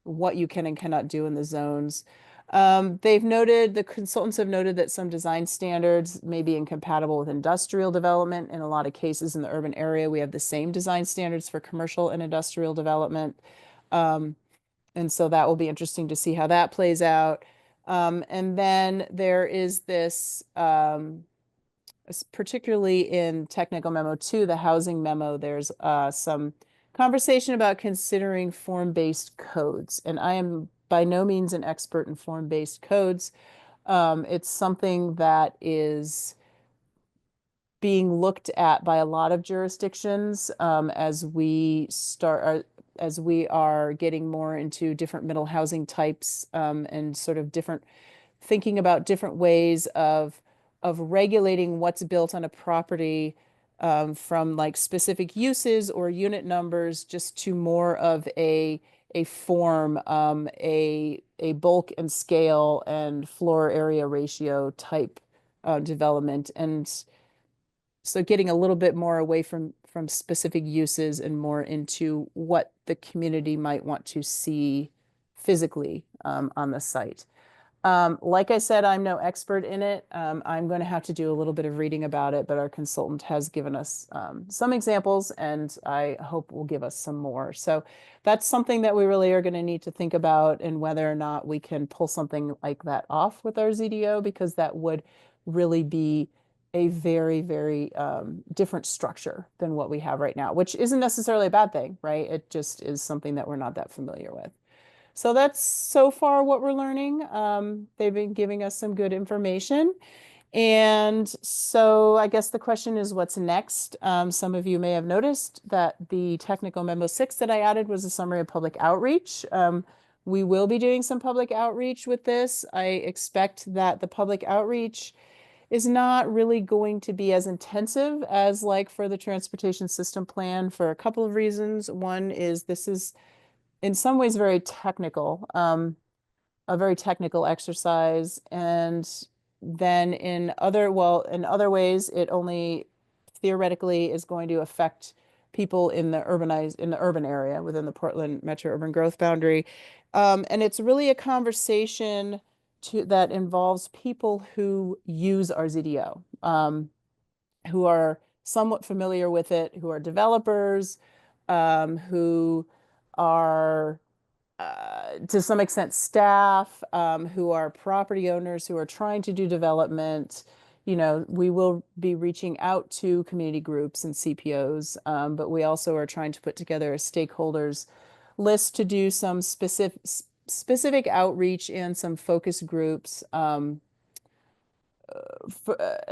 what you can and cannot do in the zones. The consultants have noted that some design standards may be incompatible with industrial development. In a lot of cases in the urban area, we have the same design standards for commercial and industrial development. And so that will be interesting to see how that plays out. And then there is this, particularly in technical memo 2, the housing memo, there's some conversation about considering form-based codes. And I am by no means an expert in form-based codes. It's something that is being looked at by a lot of jurisdictions as we are getting more into different middle housing types and sort of thinking about different ways of regulating what's built on a property from like specific uses or unit numbers just to more of a form, a bulk and scale and floor area ratio type development. And so getting a little bit more away from specific uses and more into what the community might want to see physically on the site. Like I said, I'm no expert in it. I'm going to have to do a little bit of reading about it, but our consultant has given us some examples, and I hope will give us some more. So that's something that we really are going to need to think about, and whether or not we can pull something like that off with our ZDO, because that would really be a very, very different structure than what we have right now, which isn't necessarily a bad thing, right? It just is something that we're not that familiar with. So that's so far what we're learning. They've been giving us some good information. And so I guess the question is, what's next? Some of you may have noticed that the technical memo 6 that I added was a summary of public outreach. We will be doing some public outreach with this. I expect that the public outreach is not really going to be as intensive as like for the transportation system plan for a couple of reasons. One is this is in some ways very technical, a very technical exercise. And then in other ways, it only theoretically is going to affect people in the urban area within the Portland Metro Urban Growth Boundary. And it's really a conversation that involves people who use our ZDO, who are somewhat familiar with it, who are developers, who are to some extent staff, who are property owners, who are trying to do development. You know, we will be reaching out to community groups and CPOs, but we also are trying to put together a stakeholders list to do some specific outreach and some focus groups and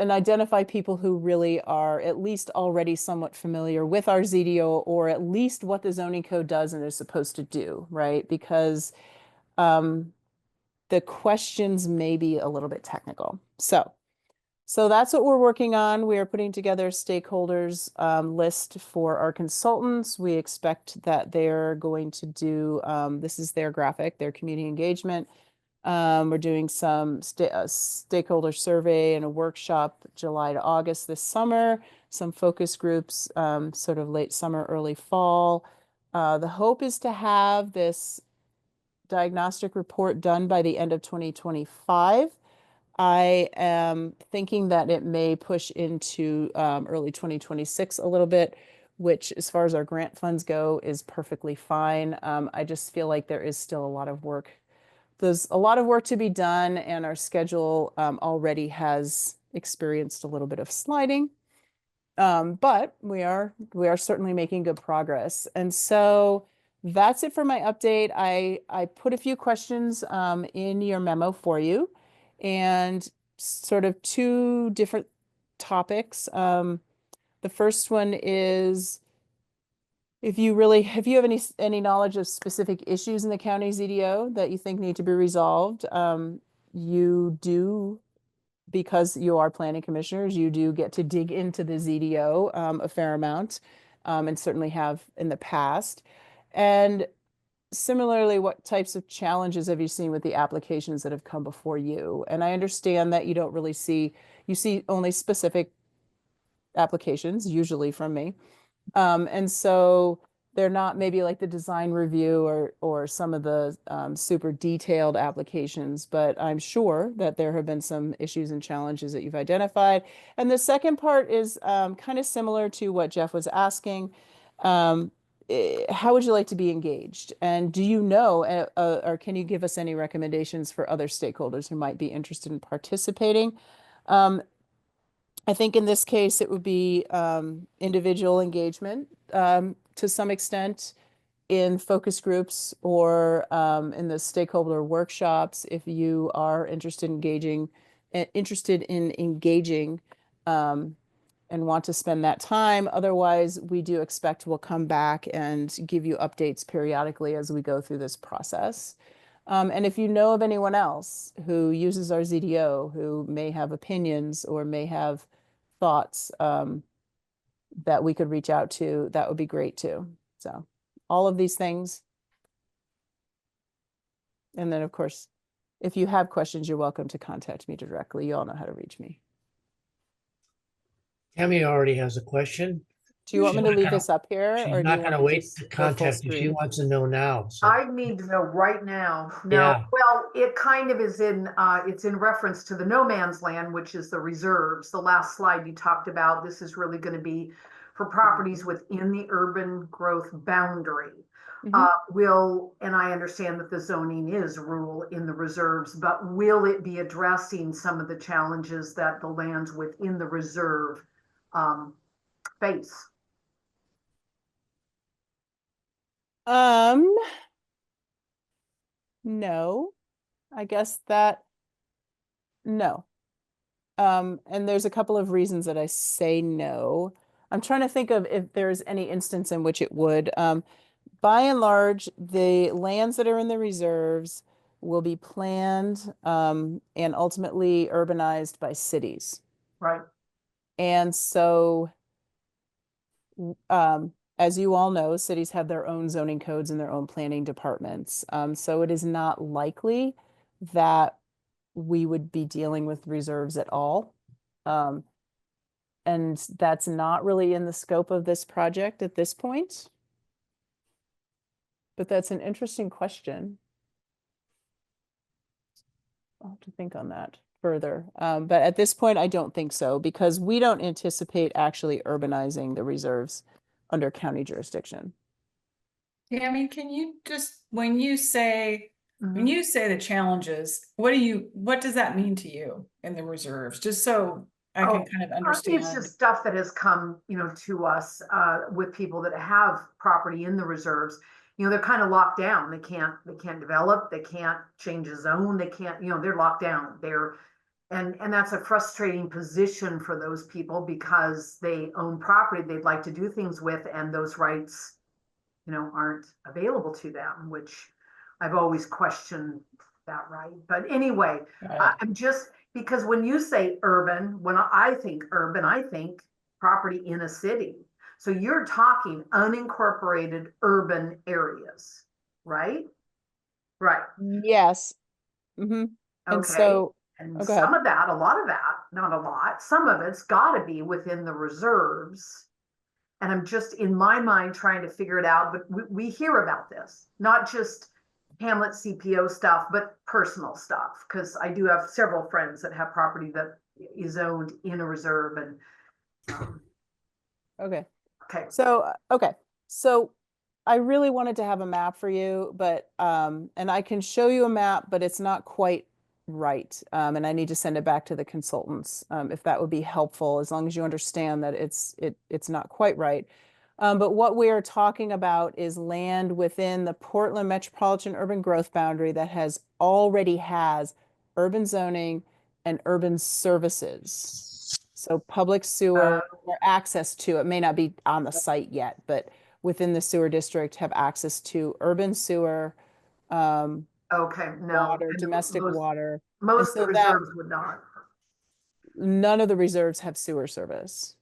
identify people who really are at least already somewhat familiar with our ZDO, or at least what the zoning code does and is supposed to do, right? Because the questions may be a little bit technical. So that's what we're working on. We are putting together a stakeholders list for our consultants. We expect that they're going to do, this is their graphic, their community engagement. We're doing some stakeholder survey and a workshop July to August this summer, some focus groups, sort of late summer, early fall. The hope is to have this diagnostic report done by the end of 2025. I am thinking that it may push into early 2026 a little bit, which as far as our grant funds go is perfectly fine. I just feel like there is still a lot of work. There's a lot of work to be done, and our schedule already has experienced a little bit of sliding. But we are certainly making good progress. And so that's it for my update. I put a few questions in your memo for you, and sort of two different topics. The first one is, if you have any knowledge of specific issues in the county ZDO that you think need to be resolved, you do, because you are planning commissioners, you do get to dig into the ZDO a fair amount, and certainly have in the past. And similarly, what types of challenges have you seen with the applications that have come before you? And I understand that you don't really you see only specific applications, usually from me. And so they're not maybe like the design review or some of the super detailed applications, but I'm sure that there have been some issues and challenges that you've identified. And the second part is kind of similar to what Jeff was asking. How would you like to be engaged? And do you know, or can you give us any recommendations for other stakeholders who might be interested in participating? I think in this case, it would be individual engagement to some extent in focus groups or in the stakeholder workshops. If you are interested in engaging and want to spend that time. Otherwise, we do expect we'll come back and give you updates periodically as we go through this process. And if you know of anyone else who uses our ZDO, who may have opinions or may have thoughts that we could reach out to, that would be great too. So all of these things. And then, of course, if you have questions, you're welcome to contact me directly. You all know how to reach me. Tammy already has a question. Do you want me She's to not leave gonna- this up here? She's Or do not you gonna want me wait just to go full contact you. She screen? wants to know now. So I need to know right now. No, Yeah. well, it kind of is it's in reference to the no man's land, which is the reserves. The last slide you talked about, this is really going to be for properties within the urban growth boundary. And I understand that the zoning is rural in the reserves, but will it be addressing some of the challenges that the lands within the reserve face? No, I guess no. And there's a couple of reasons that I say no. I'm trying to think of if there's any instance in which it would. By and large, the lands that are in the reserves will be planned and ultimately urbanized by cities. Right. And so, as you all know, cities have their own zoning codes and their own planning departments. So it is not likely that we would be dealing with reserves at all. And that's not really in the scope of this project at this point. But that's an interesting question. I'll have to think on that further. But at this point, I don't think so, because we don't anticipate actually urbanizing the reserves under county jurisdiction. Tammy, can you just, when you say the challenges, what does that mean to you in the reserves? Just so I can kind of understand. It's just stuff that has come, to us with people that have property in the reserves. They're kind of locked down. They can't develop. They can't change a zone. They can't, they're locked down. And that's a frustrating position for those people because they own property they'd like to do things with, and those rights, aren't available to them, which I've always questioned that right. But anyway, I'm just, because when you say urban, when I think urban, I think property in a city. So you're talking unincorporated urban areas, right? Right. Yes. And Okay. so, And go ahead. some of that, a lot of that, not a lot, some of it's got to be within the reserves. And I'm just in my mind trying to figure it out. But we hear about this, not just Hamlet CPO stuff, but personal stuff. Because I do have several friends that have property that is owned in a reserve. And Okay. okay. So I really wanted to have a map for you, but and I can show you a map, but it's not quite right. And I need to send it back to the consultants if that would be helpful, as long as you understand that it's not quite right. But what we are talking about is land within the Portland Metropolitan Urban Growth Boundary that already has urban zoning and urban services. So public sewer or access to it may not be on the site yet, but within the sewer district have access to urban sewer, Okay, no. water, And domestic water. Most And of the so that- reserves would not. None of the reserves have sewer service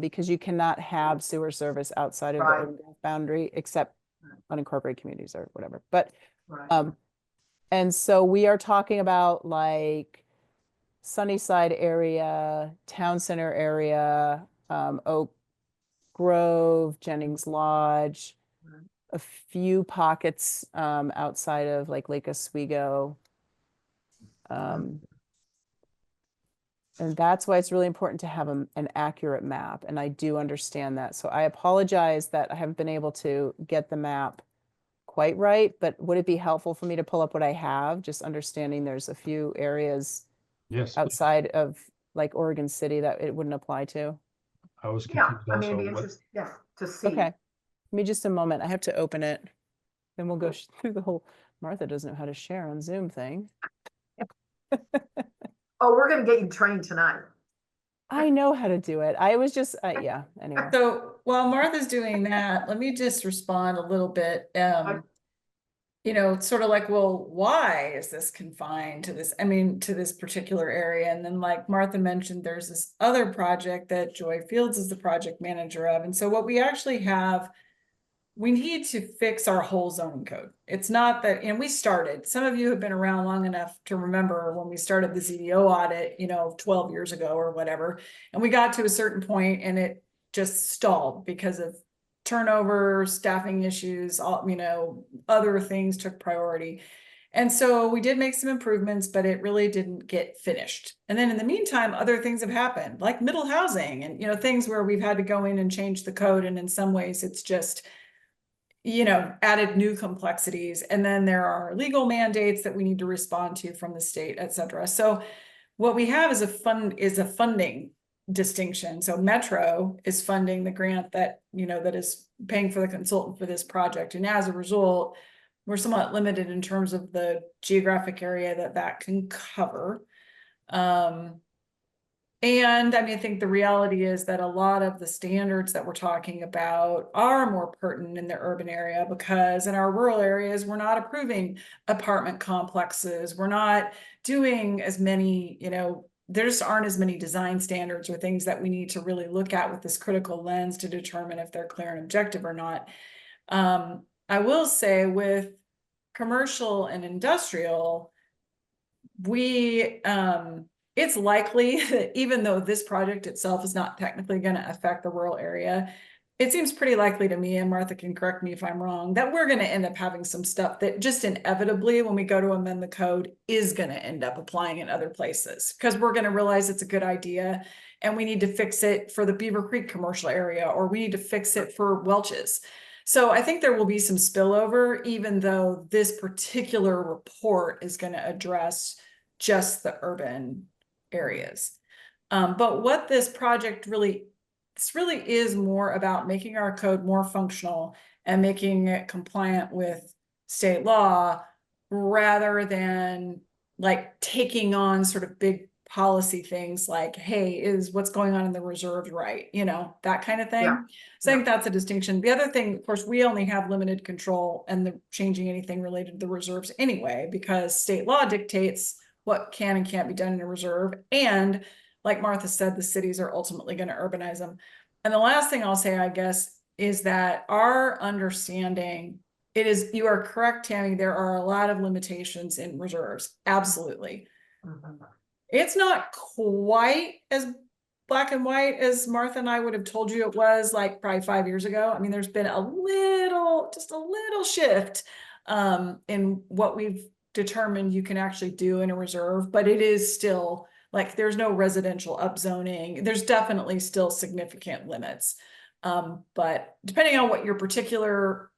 because you cannot have sewer service outside of the Right. urban growth boundary except unincorporated communities or whatever. But Right. and so we are talking about like Sunnyside area, Town Center area, Oak Grove, Jennings Lodge, a few pockets outside of like Lake Oswego. And that's why it's really important to have an accurate map. And I do understand that. So I apologize that I haven't been able to get the map quite right, but would it be helpful for me to pull up what I have? Just understanding there's a few areas Yes, please. outside of like Oregon City that it wouldn't apply to. I was Yeah, confused I mean, it'd also. be What, interesting, yeah, to see. Okay. Give me just a moment. I have to open it. Then we'll go through the whole, Martha doesn't know how to share on Zoom thing. Oh, we're gonna get you trained tonight. I know how to do it. I was just, yeah, anyway. So while Martha's doing that, let me just respond a little bit. You know, sort of like, well, why is this confined to this? I mean, to this particular area? And then, like Martha mentioned, there's this other project that Joy Fields is the project manager of. And so what we actually have, we need to fix our whole zoning code. It's not that, and we started, some of you have been around long enough to remember when we started the ZDO audit, you know, 12 years ago or whatever. And we got to a certain point and it just stalled because of turnover, staffing issues, all, you know, other things took priority. And so we did make some improvements, but it really didn't get finished. And then in the meantime, other things have happened, like middle housing and, you know, things where we've had to go in and change the code. And in some ways it's just, you know, added new complexities. And then there are legal mandates that we need to respond to from the state, et cetera. So what we have is a funding distinction. So Metro is funding the grant that, you know, that is paying for the consultant for this project. And as a result, we're somewhat limited in terms of the geographic area that can cover. And I mean, I think the reality is that a lot of the standards that we're talking about are more pertinent in the urban area because in our rural areas, we're not approving apartment complexes. We're not doing as many, you know, there just aren't as many design standards or things that we need to really look at with this critical lens to determine if they're clear and objective or not. I will say with commercial and industrial, it's likely that even though this project itself is not technically going to affect the rural area, it seems pretty likely to me, and Martha can correct me if I'm wrong, that we're going to end up having some stuff that just inevitably, when we go to amend the code, is going to end up applying in other places because we're going to realize it's a good idea and we need to fix it for the Beaver Creek commercial area, or we need to fix it for Welch's. So I think there will be some spillover, even though this particular report is going to address just the urban areas. But what this project really is more about making our code more functional and making it compliant with state law rather than like taking on sort of big policy things like, hey, is what's going on in the reserves right? You know, that kind of thing. Yeah. So I think that's a distinction. The other thing, of course, we only have limited control and the changing anything related to the reserves anyway, because state law dictates what can and can't be done in a reserve. And like Martha said, the cities are ultimately going to urbanize them. And the last thing I'll say, I guess, is that our understanding, you are correct, Tammy, there are a lot of limitations in reserves. Absolutely. Mhm. It's not quite as black and white as Martha and I would have told you it was like probably 5 years ago. I mean, there's been just a little shift in what we've determined you can actually do in a reserve, but it is still like there's no residential upzoning. There's definitely still significant limits. But depending on what your particular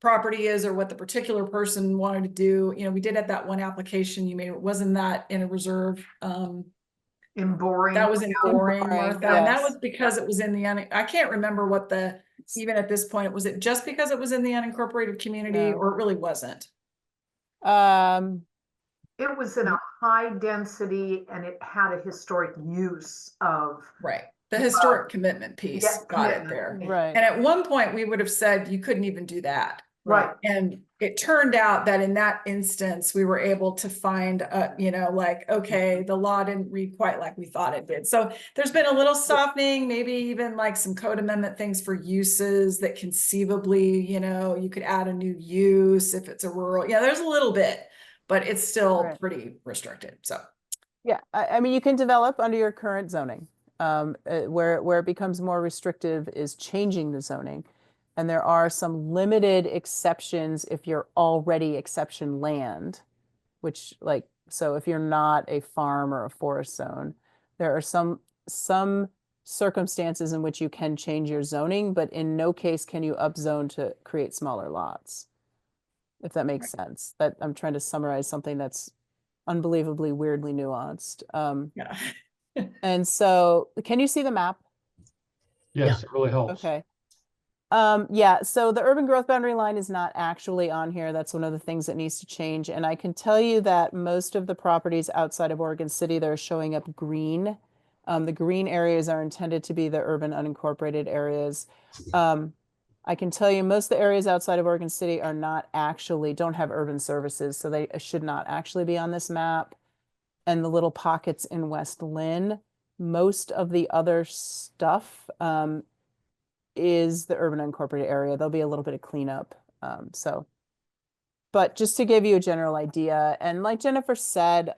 property is or what the particular person wanted to do, you know, we did have that one application you made, wasn't that in a reserve? In boring. That was in boring, Boring, Martha, and that yes. was because it was in the, I can't remember what even at this point, was it just because it was in the unincorporated community No. or it really wasn't? It was in a high density and it had a historic use of. Right. The historic commitment piece Yeah, got it commitment. there. Right. And at one point we would have said you couldn't even do that. Right. And it turned out that in that instance, we were able to find, you know, like, okay, the law didn't read quite like we thought it did. So there's been a little softening, maybe even like some code amendment things for uses that conceivably, you know, you could add a new use if it's a rural, yeah, there's a little bit, but it's still Right. pretty restricted. So. Yeah, I mean, you can develop under your current zoning. Where it becomes more restrictive is changing the zoning. And there are some limited exceptions if you're already exception land, which so if you're not a farm or a forest zone, there are some circumstances in which you can change your zoning, but in no case can you upzone to create smaller lots. If that makes sense. That I'm trying to summarize something that's unbelievably weirdly nuanced. Yeah. And so can you see the map? Yes, it really helps. Okay. Yeah, so the urban growth boundary line is not actually on here. That's one of the things that needs to change. And I can tell you that most of the properties outside of Oregon City, they're showing up green. The green areas are intended to be the urban unincorporated areas. I can tell you most of the areas outside of Oregon City don't have urban services, so they should not actually be on this map. And the little pockets in West Lynn, most of the other stuff is the urban unincorporated area. There'll be a little bit of cleanup. But just to give you a general idea, and like Jennifer said,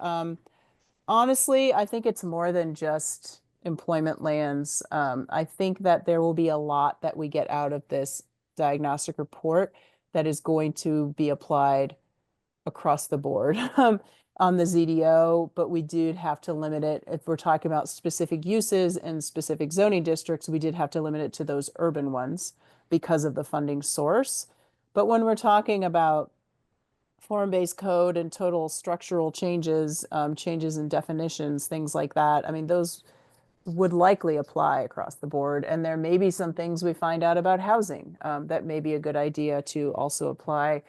honestly, I think it's more than just employment lands. I think that there will be a lot that we get out of this diagnostic report that is going to be applied across the board on the ZDO, but we did have to limit it. If we're talking about specific uses and specific zoning districts, we did have to limit it to those urban ones because of the funding source. But when we're talking about form-based code and total structural changes, changes in definitions, things like that, I mean, those would likely apply across the board. And there may be some things we find out about housing that may be a good idea to also apply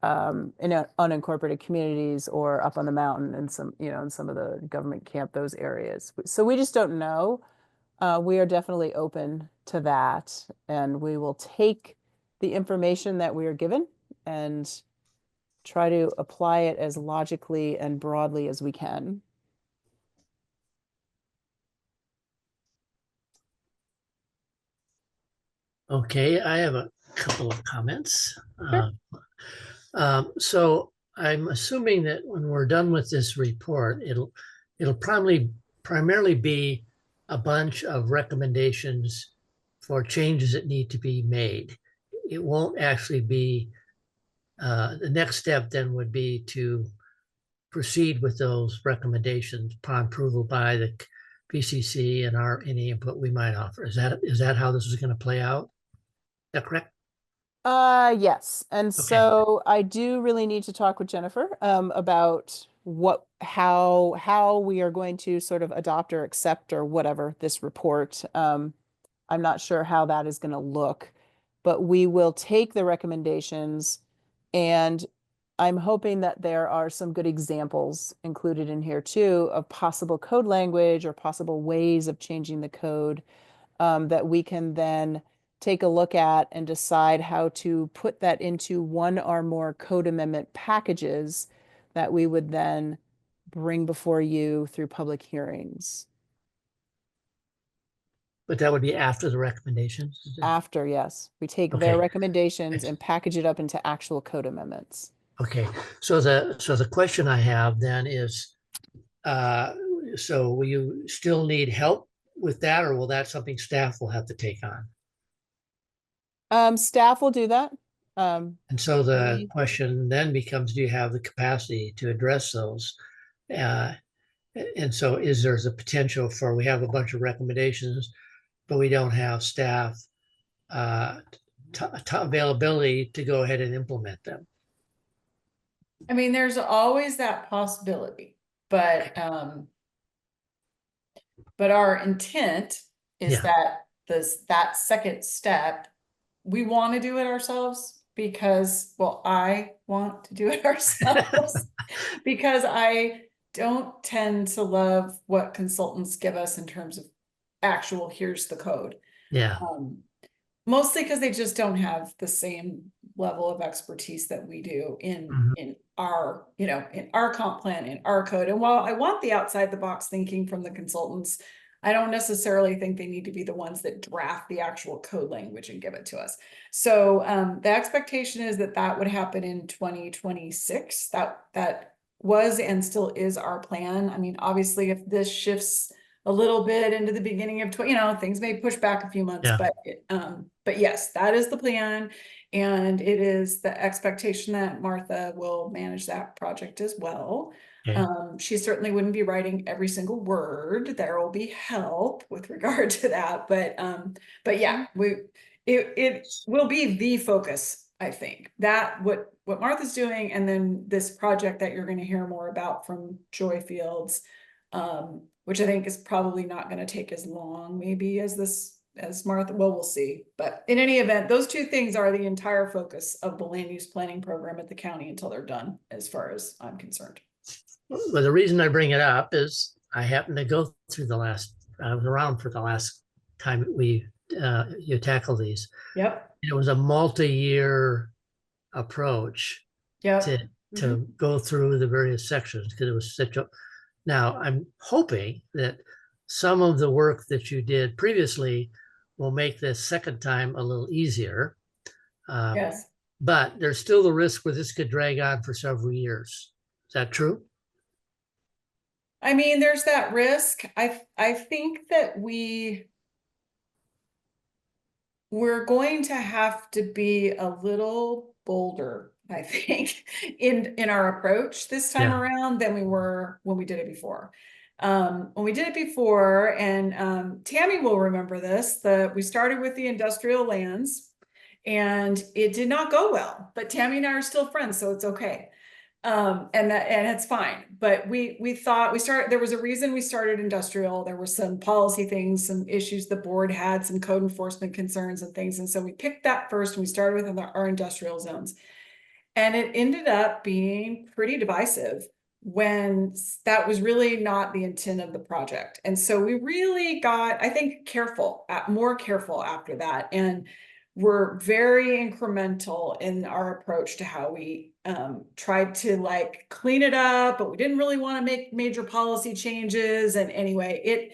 in unincorporated communities or up on the mountain and in some of the government camp, those areas. So we just don't know. We are definitely open to that, and we will take the information that we are given and try to apply it as logically and broadly as we can. Okay, I have a couple of comments. Sure. So I'm assuming that when we're done with this report, it'll primarily be a bunch of recommendations for changes that need to be made. It won't actually be, the next step then would be to proceed with those recommendations upon approval by the PCC and any input we might offer. Is that how this is going to play out? Is that correct? Yes. And so I do really need to talk with Jennifer about how we are going to sort of adopt or accept or whatever this report. I'm not sure how that is going to look, but we will take the recommendations, and I'm hoping that there are some good examples included in here too of possible code language or possible ways of changing the code that we can then take a look at and decide how to put that into one or more code amendment packages that we would then bring before you through public hearings. But that would be after the recommendations? After, yes. We take Okay. their recommendations and package it up into actual code amendments. Okay, so the question I have then is, so will you still need help with that, or will that something staff will have to take on? Staff will do that. And so the we- question then becomes, do you have the capacity to address those? And so there's a potential for, we have a bunch of recommendations, but we don't have staff availability to go ahead and implement them. I mean, there's always that possibility, but our intent is Yeah. that second step, we want to do it ourselves because, well, I want to do it ourselves because I don't tend to love what consultants give us in terms of actual, here's the code. Yeah, Mostly because they just don't have the same level of expertise that we do in our, in our comp plan, in our code. And while I want the outside the box thinking from the consultants, I don't necessarily think they need to be the ones that draft the actual code language and give it to us. So the expectation is that would happen in 2026. That was and still is our plan. I mean, obviously, if this shifts a little bit into the beginning of, things may push back a few months, Yeah. but yes, that is the plan. And it is the expectation that Martha will manage that project as well. Okay. She certainly wouldn't be writing every single word. There will be help with regard to that, but yeah, it will be the focus, I think, that what Martha's doing, and then this project that you're going to hear more about from Joy Fields, which I think is probably not going to take as long maybe as Martha, well, we'll see. But in any event, those two things are the entire focus of the land use planning program at the county until they're done, as far as I'm concerned. Well, the reason I bring it up is I happened to go through I was around for the last time you tackle these. Yep. It was a multi-year approach Yep. to go through the various sections, because it was such a, now I'm hoping that some of the work that you did previously will make this second time a little easier. Yes. But there's still the risk where this could drag on for several years. Is that true? I mean, there's that risk. I think that we're going to have to be a little bolder, I think, in our approach this time Yeah. around than we were when we did it before. When we did it before, and Tammy will remember this, we started with the industrial lands, and it did not go well, but Tammy and I are still friends, so it's okay. And it's fine. But we thought there was a reason we started industrial. There were some policy things, some issues the board had, some code enforcement concerns and things. And so we picked that first, and we started with our industrial zones. And it ended up being pretty divisive when that was really not the intent of the project. And so we really got, I think, more careful after that. And we're very incremental in our approach to how we tried to clean it up, but we didn't really want to make major policy changes. And anyway,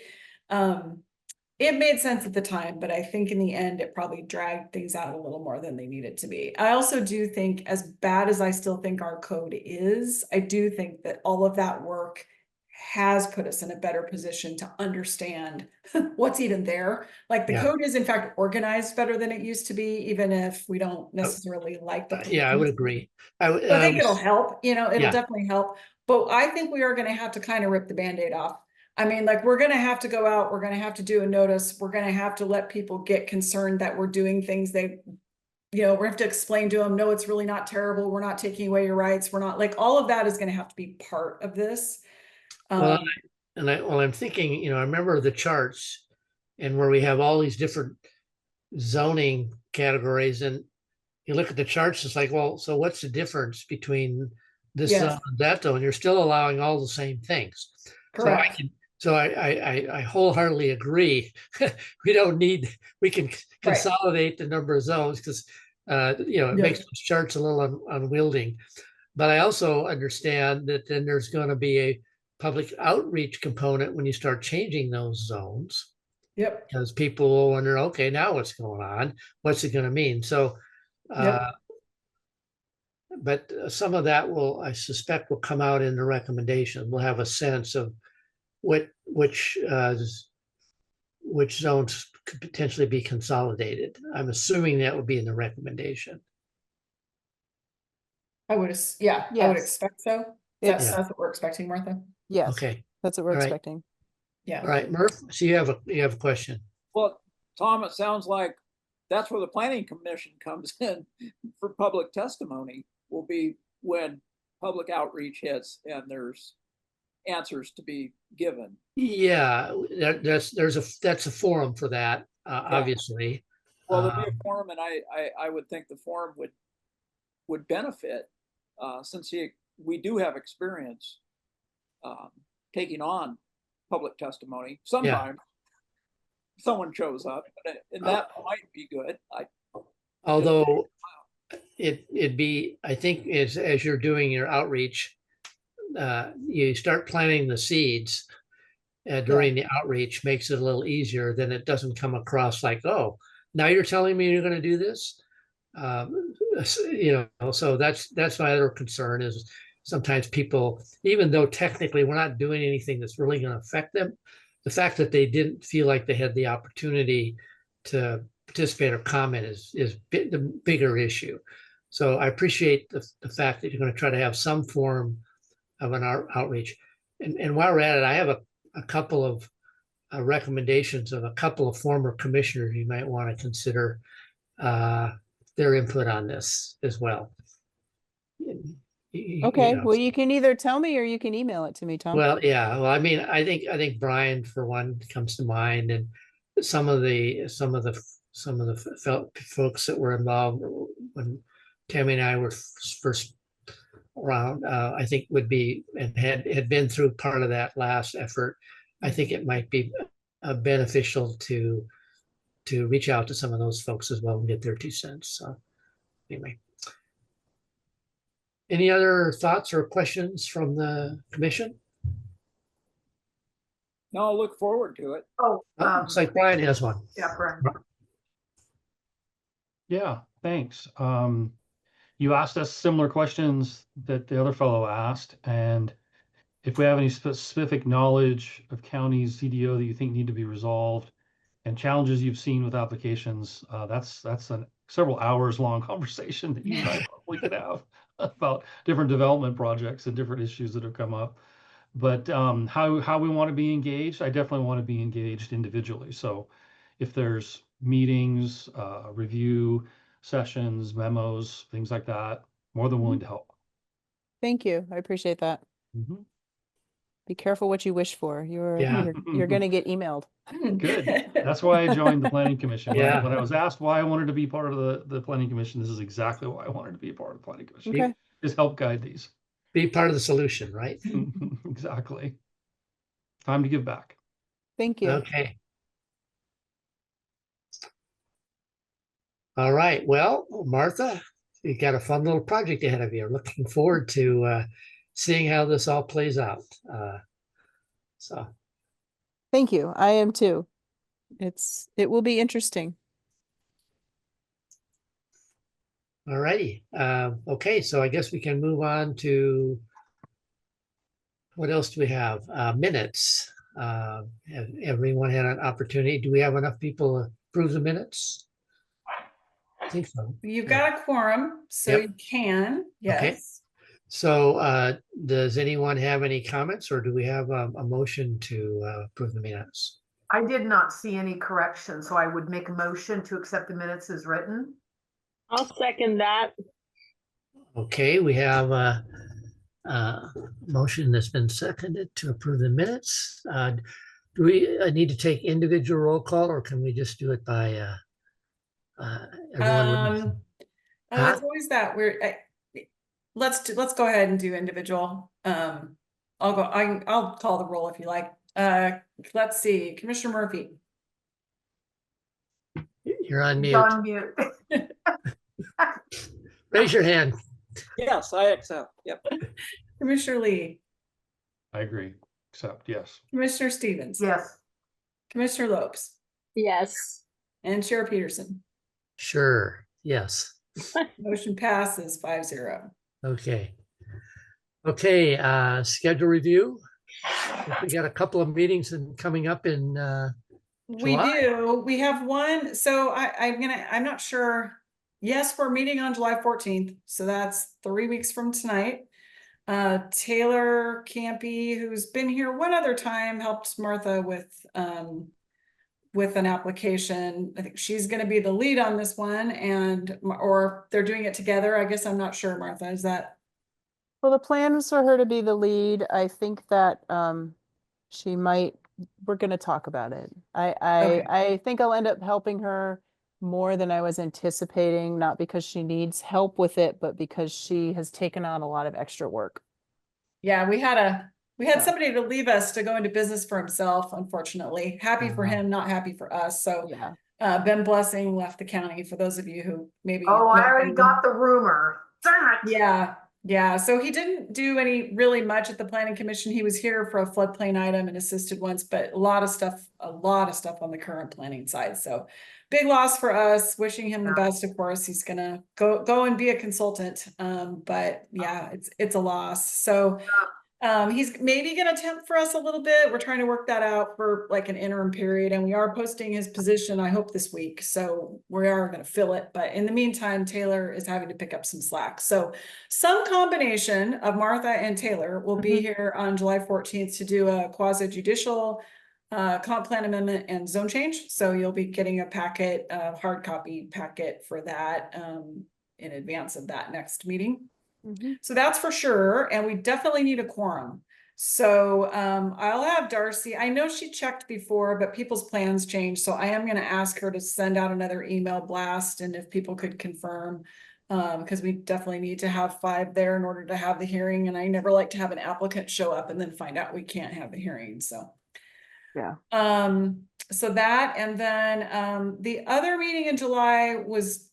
it made sense at the time, but I think in the end, it probably dragged things out a little more than they needed to be. I also do think, as bad as I still think our code is, I do think that all of that work has put us in a better position to understand what's even there. The Yeah. code is in fact organized better than it used to be, even if we don't necessarily like the. Yeah, I would agree. I think it'll help, it'll Yeah. definitely help, but I think we are going to have to kind of rip the Band-Aid off. I mean, we're going to have to go out, we're going to have to do a notice, we're going to have to let people get concerned that we're doing things we're going to have to explain to them, no, it's really not terrible, we're not taking away your rights, we're not, all of that is going to have to be part of this. Well, I'm thinking, I remember the charts and where we have all these different zoning categories, and you look at the charts, it's like, well, so what's the difference between this Yes. zone and that zone? You're still allowing all the same things. Correct. So I wholeheartedly agree. We can consolidate the number of zones, because it makes those charts a little unwieldy. But I also understand that then there's going to be a public outreach component when you start changing those zones, Yep. because people will wonder, okay, now what's going on? What's it going to mean? So, Yep. but some of that I suspect, will come out in the recommendation. We'll have a sense of which zones could potentially be consolidated. I'm assuming that would be in the recommendation. I would Yes. expect so. Yes. That's what we're expecting, Martha. Yes, Okay. that's what we're All right. expecting. Yeah. All right, Murph. So you have a question. Well, Tom, it sounds like that's where the planning commission comes in for public testimony, will be when public outreach hits and there's answers to be given. Yeah, that's a forum for that, obviously. Well, there'd be a forum, and I would think the forum would benefit, since we do have experience taking on public testimony. Sometimes someone shows up, and that might be good. Although it'd be, I think, as you're doing your outreach, you start planting the seeds during the outreach, makes it a little easier. Then it doesn't come across like, oh, now you're telling me you're going to do this. So that's my other concern, is sometimes people, even though technically we're not doing anything that's really going to affect them, the fact that they didn't feel like they had the opportunity to participate or comment is the bigger issue. So I appreciate the fact that you're going to try to have some form of an outreach. And while we're at it, I have a couple of recommendations of a couple of former commissioners you might want to consider their input on this as well. Okay, know, well, you can either tell me or you can email it to me, Tom. well, yeah, well, I mean, I think Brian, for one, comes to mind, and some of the folks that were involved when Tammy and I were first around, I think would be, and had been through part of that last effort. I think it might be beneficial to reach out to some of those folks as well and get their 2 cents. So anyway. Any other thoughts or questions from the commission? No, I'll look forward to it. Oh, Looks like Brian has one. yeah, Brian. Yeah, thanks. You asked us similar questions that the other fellow asked, and if we have any specific knowledge of counties CDO that you think need to be resolved and challenges you've seen with applications, that's a several hours long conversation that you and I probably could have about different development projects and different issues that have come up. But how we want to be engaged, I definitely want to be engaged individually. So if there's meetings, review sessions, memos, things like that, more than willing to help. Thank you. I appreciate that. Mhm. Be careful what you wish for. Yeah. You're going to get emailed. Good. That's why I joined the planning commission. Yeah. When I was asked why I wanted to be part of the planning commission, this is exactly why I wanted to be a part of the planning commission. Okay. Just help guide these. Be part of the solution, right? Exactly. Time to give back. Thank you. Okay. All right. Well, Martha, you got a fun little project ahead of you. Looking forward to seeing how this all plays out. So, Thank you. I am too. It will be interesting. all righty. Okay, so I guess we can move on to what else do we have? Minutes. Have everyone had an opportunity? Do we have enough people to approve the minutes? I think so. You've got a quorum, so Yep. you can, yes. So does anyone have any comments, or do we have a motion to approve the minutes? I did not see any correction, so I would make a motion to accept the minutes as written. I'll second that. Okay, we have a motion that's been seconded to approve the minutes. Do we need to take individual roll call, or can we just do it by everyone? Oh, it's always that weird. Let's go ahead and do individual. I'll call the roll if you like. Let's see, Commissioner Murphy. You're on He's mute. on mute. Raise your hand. Yes, I accept. Yep. Commissioner Lee, I agree. Except, yes. Commissioner Stevens. Yes. Commissioner Lopes, Yes. and Chair Peterson. Sure, yes. Motion passes 5-0. Okay. Okay, schedule review. We got a couple of meetings coming up in We July? do. We have one. So I'm not sure. Yes, we're meeting on July 14th. So that's 3 weeks from tonight. Taylor Campy, who's been here one other time, helped Martha with an application. I think she's going to be the lead on this one, or they're doing it together. I guess I'm not sure, Martha. Is that? Well, the plan was for her to be the lead. I think that we're going to talk about it. I think I'll end up helping her more than I was anticipating, not because she needs help with it, but because she has taken on a lot of extra work. Yeah, we had somebody to leave us to go into business for himself, unfortunately. Happy for him, not happy for us. So Yeah. Ben Blessing left the county, for those of you who maybe Oh, I know already him. got the rumor. Darn it. Yeah. So he didn't do really much at the planning commission. He was here for a floodplain item and assisted once, but a lot of stuff on the current planning side. So big loss for us. Wishing him the best. Of course, he's gonna go and be a consultant. But yeah, it's a loss. So He's maybe gonna temp for us a little bit. We're trying to work that out for like an interim period, and we are posting his position, I hope this week, so we are gonna fill it, but in the meantime, Taylor is having to pick up some slack. So some combination of Martha and Taylor will be here on July 14th to do a quasi judicial comp plan amendment and zone change. So you'll be getting a packet, a hard copy packet for that in advance of that next meeting. So that's for sure, and we definitely need a quorum. So I'll have Darcy, I know she checked before, but people's plans change, so I am gonna ask her to send out another email blast, and if people could confirm, because we definitely need to have 5 there in order to have the hearing, and I never like to have an applicant show up and then find out we can't have the hearing, so. Yeah. So that, and then the other meeting in July was,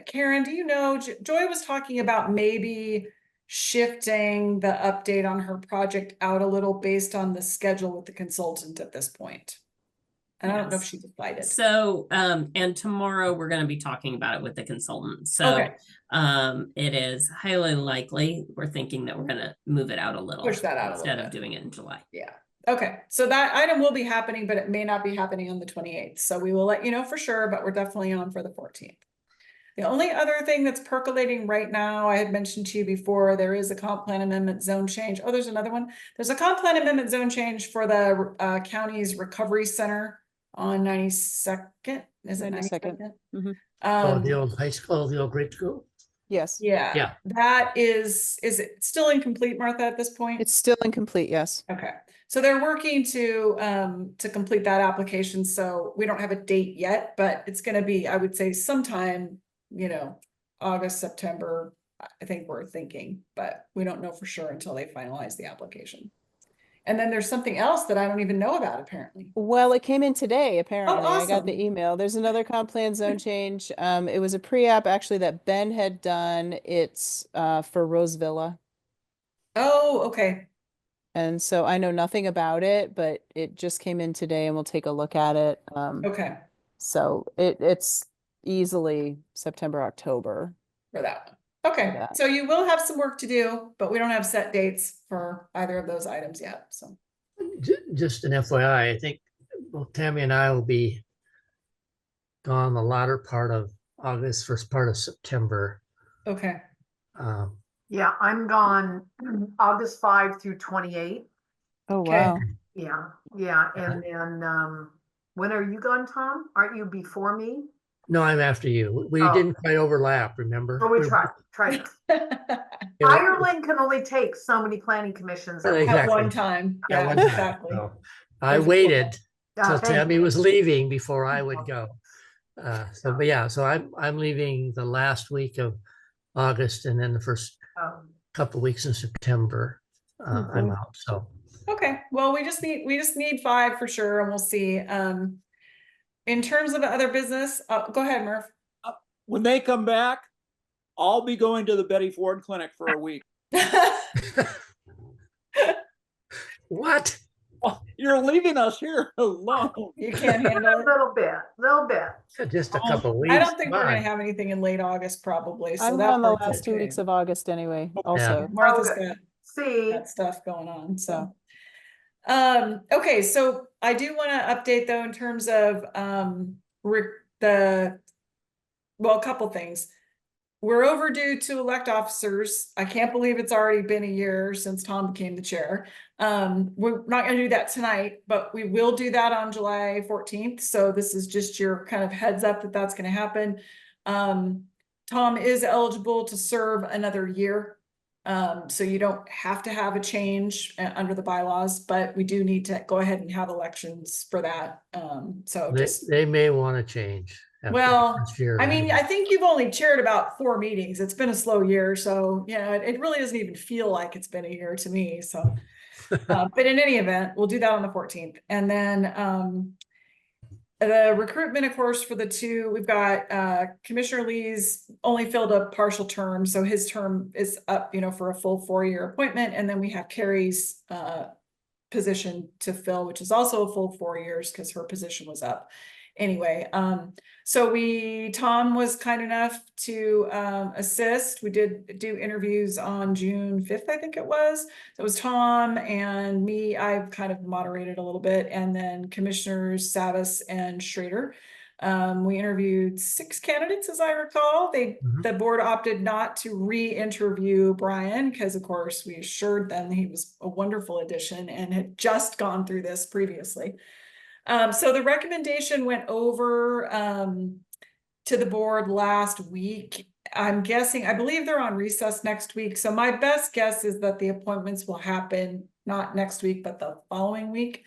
Karen, do you know, Joy was talking about maybe shifting the update on her project out a little based on the schedule with the consultant at this point. And I don't know if Yes. she decided. So, and tomorrow we're going to be talking about it with the consultant. So, Okay. it is highly likely we're thinking that we're going to move it out a little, Push that out a little instead of bit. doing it in July. Yeah. Okay. So that item will be happening, but it may not be happening on the 28th. So we will let you know for sure, but we're definitely on for the 14th. The only other thing that's percolating right now, I had mentioned to you before, there is a comp plan amendment zone change. Oh, there's another one. There's a comp plan amendment zone change for the county's recovery center on 92nd. Is it 92nd? 92nd? Oh, the old high school, the old grade school? Yes, Yeah. Yeah. That is it still incomplete, Martha, at this point? it's still incomplete, yes. Okay, so they're working to complete that application, so we don't have a date yet, but it's gonna be, I would say, sometime, you know, August, September, I think we're thinking, but we don't know for sure until they finalize the application. And then there's something else that I don't even know about, apparently. Well, it came in today, apparently. I got the awesome. email. There's another comp plan zone change. It was a pre-app actually that Ben had done. It's for Rose Villa. Oh, okay, And so I know nothing about it, but it just came in today and we'll take a look at it. okay, So it's easily September, October. for that one. Okay, that. so you will have some work to do, but we don't have set dates for either of those items yet, so. Just an FYI, I think both Tammy and I will be gone the latter part of August, first part of September. Okay, Um, Yeah, I'm gone August 5 through 28. Oh, Okay. wow. Yeah, and then when are you gone, Tom? Aren't you before me? No, I'm after you. We Oh. didn't quite overlap, remember? Or we tried. Yeah, Ireland can only take so many planning commissions. Well, at once. at Exactly. one time, at yeah, one time, exactly. so I There's a waited Yeah, till thank Tammy you. was leaving before I would go. But yeah, so I'm leaving the last week of August and then the first couple weeks in September. I'm out, so. Okay, well, we just need 5 for sure, and we'll see. In terms of other business, go ahead, Murph. When they come back, I'll be going to the Betty Ford Clinic for a week. What? Oh, you're leaving us here alone. You can't A handle it. little bit. Just a Oh, couple weeks. I don't think come we're gonna on. have anything in late August probably, so I'm that gone the part's last 2 okay. weeks of August anyway, also. Martha's Okay. got See, that stuff going on, so. Okay, so I do want to update though in terms of well, a couple things. We're overdue to elect officers. I can't believe it's already been a year since Tom became the chair. We're not going to do that tonight, but we will do that on July 14th. So this is just your kind of heads up that that's going to happen. Tom is eligible to serve another year. So you don't have to have a change under the bylaws, but we do need to go ahead and have elections for that. So just, They may want to change. after the well, first year, I mean, maybe. I think you've only chaired about 4 meetings. It's been a slow year, so yeah, it really doesn't even feel like it's been a year to me. So, but in any event, we'll do that on the 14th, and then the recruitment, of course, for the 2, we've got Commissioner Lee's only filled a partial term, so his term is up, you know, for a full 4-year appointment, and then we have Carrie's position to fill, which is also a full 4 years because her position was up. anyway, so Tom was kind enough to assist. We did do interviews on June 5th, I think it was. So it was Tom and me. I've kind of moderated a little bit, and then Commissioners Savas and Schrader. We interviewed 6 candidates, as I recall. The board opted not to re-interview Brian because, of course, we assured them he was a wonderful addition and had just gone through this previously. So the recommendation went over to the board last week. I believe they're on recess next week. So my best guess is that the appointments will happen not next week, but the following week.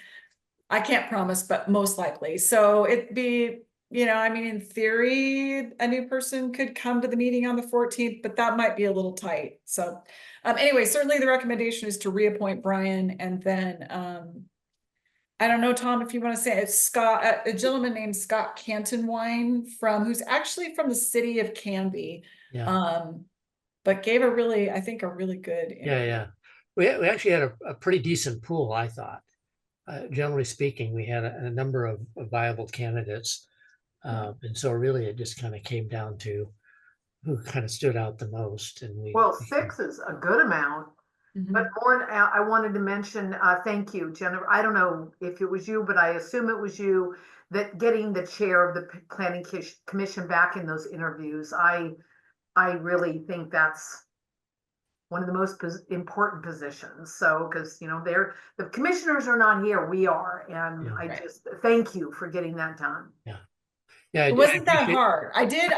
I can't promise, but most likely. So it'd be, in theory, a new person could come to the meeting on the 14th, but that might be a little tight. So anyway, certainly the recommendation is to reappoint Brian, and then I don't know, Tom, if you want to say it's Scott, a gentleman named Scott Cantonwine who's actually from the city of Canby. Yeah. But gave a really good interview. Yeah. We actually had a pretty decent pool, I thought. Generally speaking, we had a number of viable candidates. And so really it just kind of came down to who kind of stood out the most. And Well, 6 is a good amount. But more, I wanted to mention, thank you, Jennifer. I don't know if it was you, but I assume it was you, that getting the chair of the Planning Commission back in those interviews. I really think that's one of the most important positions. So, because, the commissioners are not here, we are. And Yeah. I just thank you for getting that done. Yeah, It wasn't that hard. I did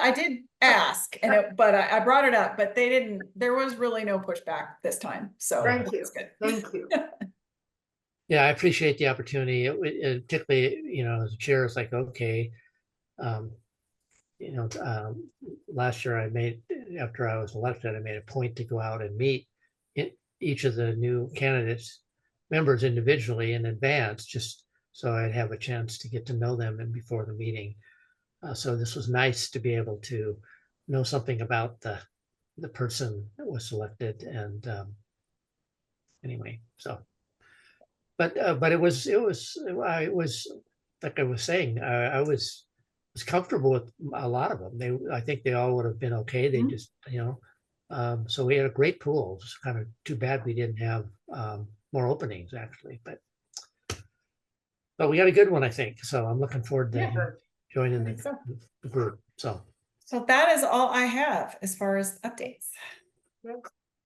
ask, but I brought it up, but there was really no pushback this time. So Thank you. it's good. Thank you. Yeah, I appreciate the opportunity. It particularly, as a chair, it's like, okay. Last year after I was elected, I made a point to go out and meet each of the new members individually in advance, just so I'd have a chance to get to know them and before the meeting. So this was nice to be able to know something about the person that was selected. And anyway, so, but it was like I was saying, I was comfortable with a lot of them. I think they all would have been okay. They just, so we had a great pool. It's kind of too bad we didn't have more openings actually, but we got a good one, I think. So I'm looking forward to joining the group. So that is all I have as far as updates.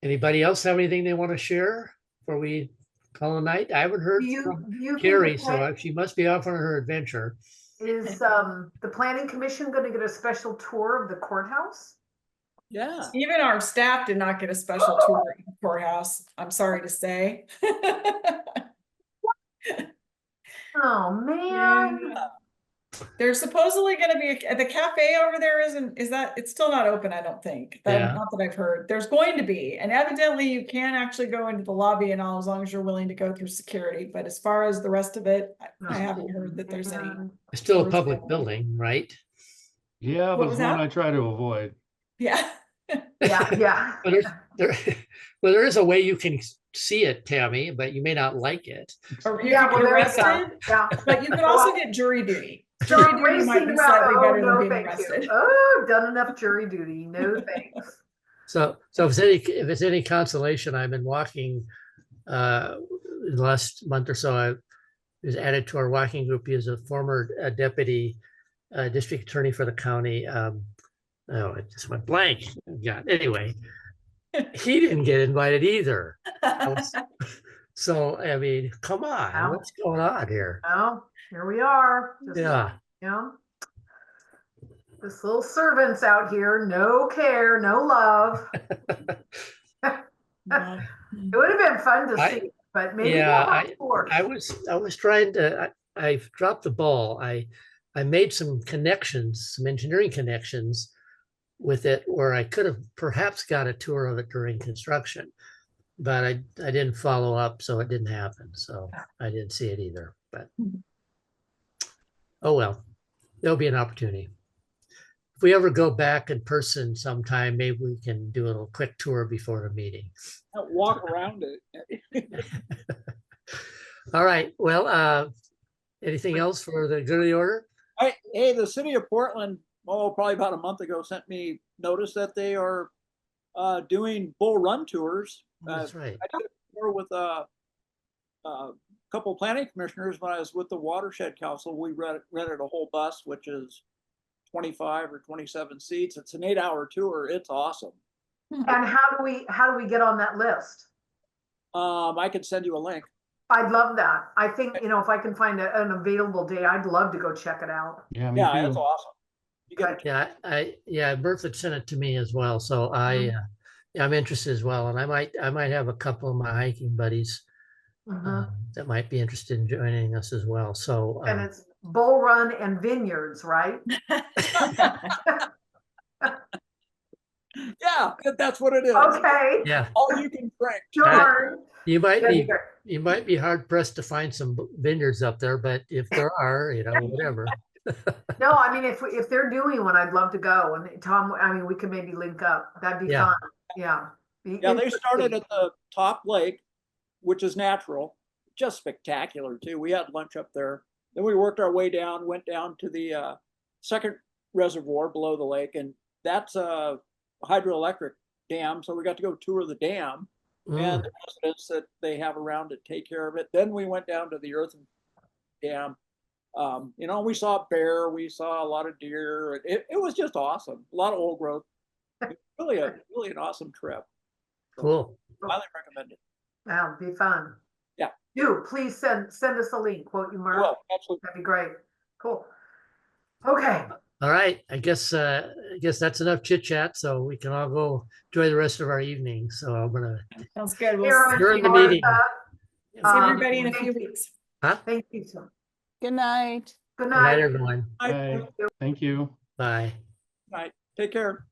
Anybody else have anything they want to share before we call it a night? I haven't heard from You Carrie, so she must be off on her adventure. Is the Planning Commission going to get a special tour of the courthouse? Yeah. Even our staff did not get a special tour of the courthouse, I'm sorry to say. Oh man. Yeah. There's supposedly going to be the cafe over there it's still not open, I don't think. Not that I've heard. There's going to be, and evidently you can actually go into the lobby and all as long as you're willing to go through security. But as far as the rest of it, I haven't heard that there's any. It's still a public building, right? Yeah, What but was it's one that? I try to avoid. Yeah. Yeah. Well, there is a way you can see it, Tammy, but you may not like it. Or you Yeah, could well, get there you arrested, go. Yeah. but you could also get jury duty. So Jury duty might be racing slightly around, better no, than being thank you. arrested. Oh, done enough jury duty. No thanks. So if it's any consolation, I've been walking in the last month or so. I was added to our walking group. He is a former deputy district attorney for the county. It just went blank. Yeah. Anyway, he didn't get invited either. So I mean, come on, Wow. what's going on here? Well, here we are. Just, this little servants out here, no care, no love. Yeah. It would have been fun to see, but maybe not force. I was trying to. I've dropped the ball. I made some connections, some engineering connections with it, where I could have perhaps got a tour of it during construction, but I didn't follow up, so it didn't happen. So I didn't see it either. But oh well, there'll be an opportunity. If we ever go back in person sometime, maybe we can do a little quick tour before the meeting. Walk around it. All right. Well, anything else for the good of the order? Hey, the city of Portland, probably about a month ago, sent me notice that they are doing bull run tours. That's right. I did a tour with a couple of planning commissioners when I was with the Watershed Council. We rented a whole bus, which is 25 or 27 seats. It's an 8-hour tour. It's awesome. And how do we get on that list? I could send you a link. I'd love that. I think, if I can find an available day, I'd love to go check it out. Yeah, me Yeah, too. it's awesome. You get Yeah, Bertha sent it to me as well, so I'm interested as well, and I might have a couple of my hiking buddies that might be interested in joining us as well, so. And it's Bull Run and Vineyards, right? Yeah, that's what it is. Okay, Yeah, All you can drink. sure. you might That'd be be, great. you might be hard pressed to find some vineyards up there, but if there are, whatever. No, I mean, if they're doing one, I'd love to go. And Tom, I mean, we could maybe link up. That'd be Yeah. fun. Yeah. Be Yeah, they started interesting. at the top lake, which is natural, just spectacular too. We had lunch up there. Then we worked our way down, went down to the second reservoir below the lake, and that's a hydroelectric dam. So we got to go tour the dam and the residents that they have around to take care of it. Then we went down to the earthen dam. We saw bear, we saw a lot of deer. It was just awesome. A lot of old growth. Really an awesome trip. So, Cool. highly recommend it. That'd be fun. Yeah. Please send us a link, won't you, Mark? Well, absolutely. That'd be great. Cool. Okay. All right, I guess that's enough chit chat, so we can all go enjoy the rest of our evening. So I'm gonna. Sounds good. We'll Karen, You're in the Martha, meeting. see everybody in a thank few you. weeks. Thank you, sir. Good night. Good Good night, night. everyone. Bye. Thank you. Bye. Right. Take care.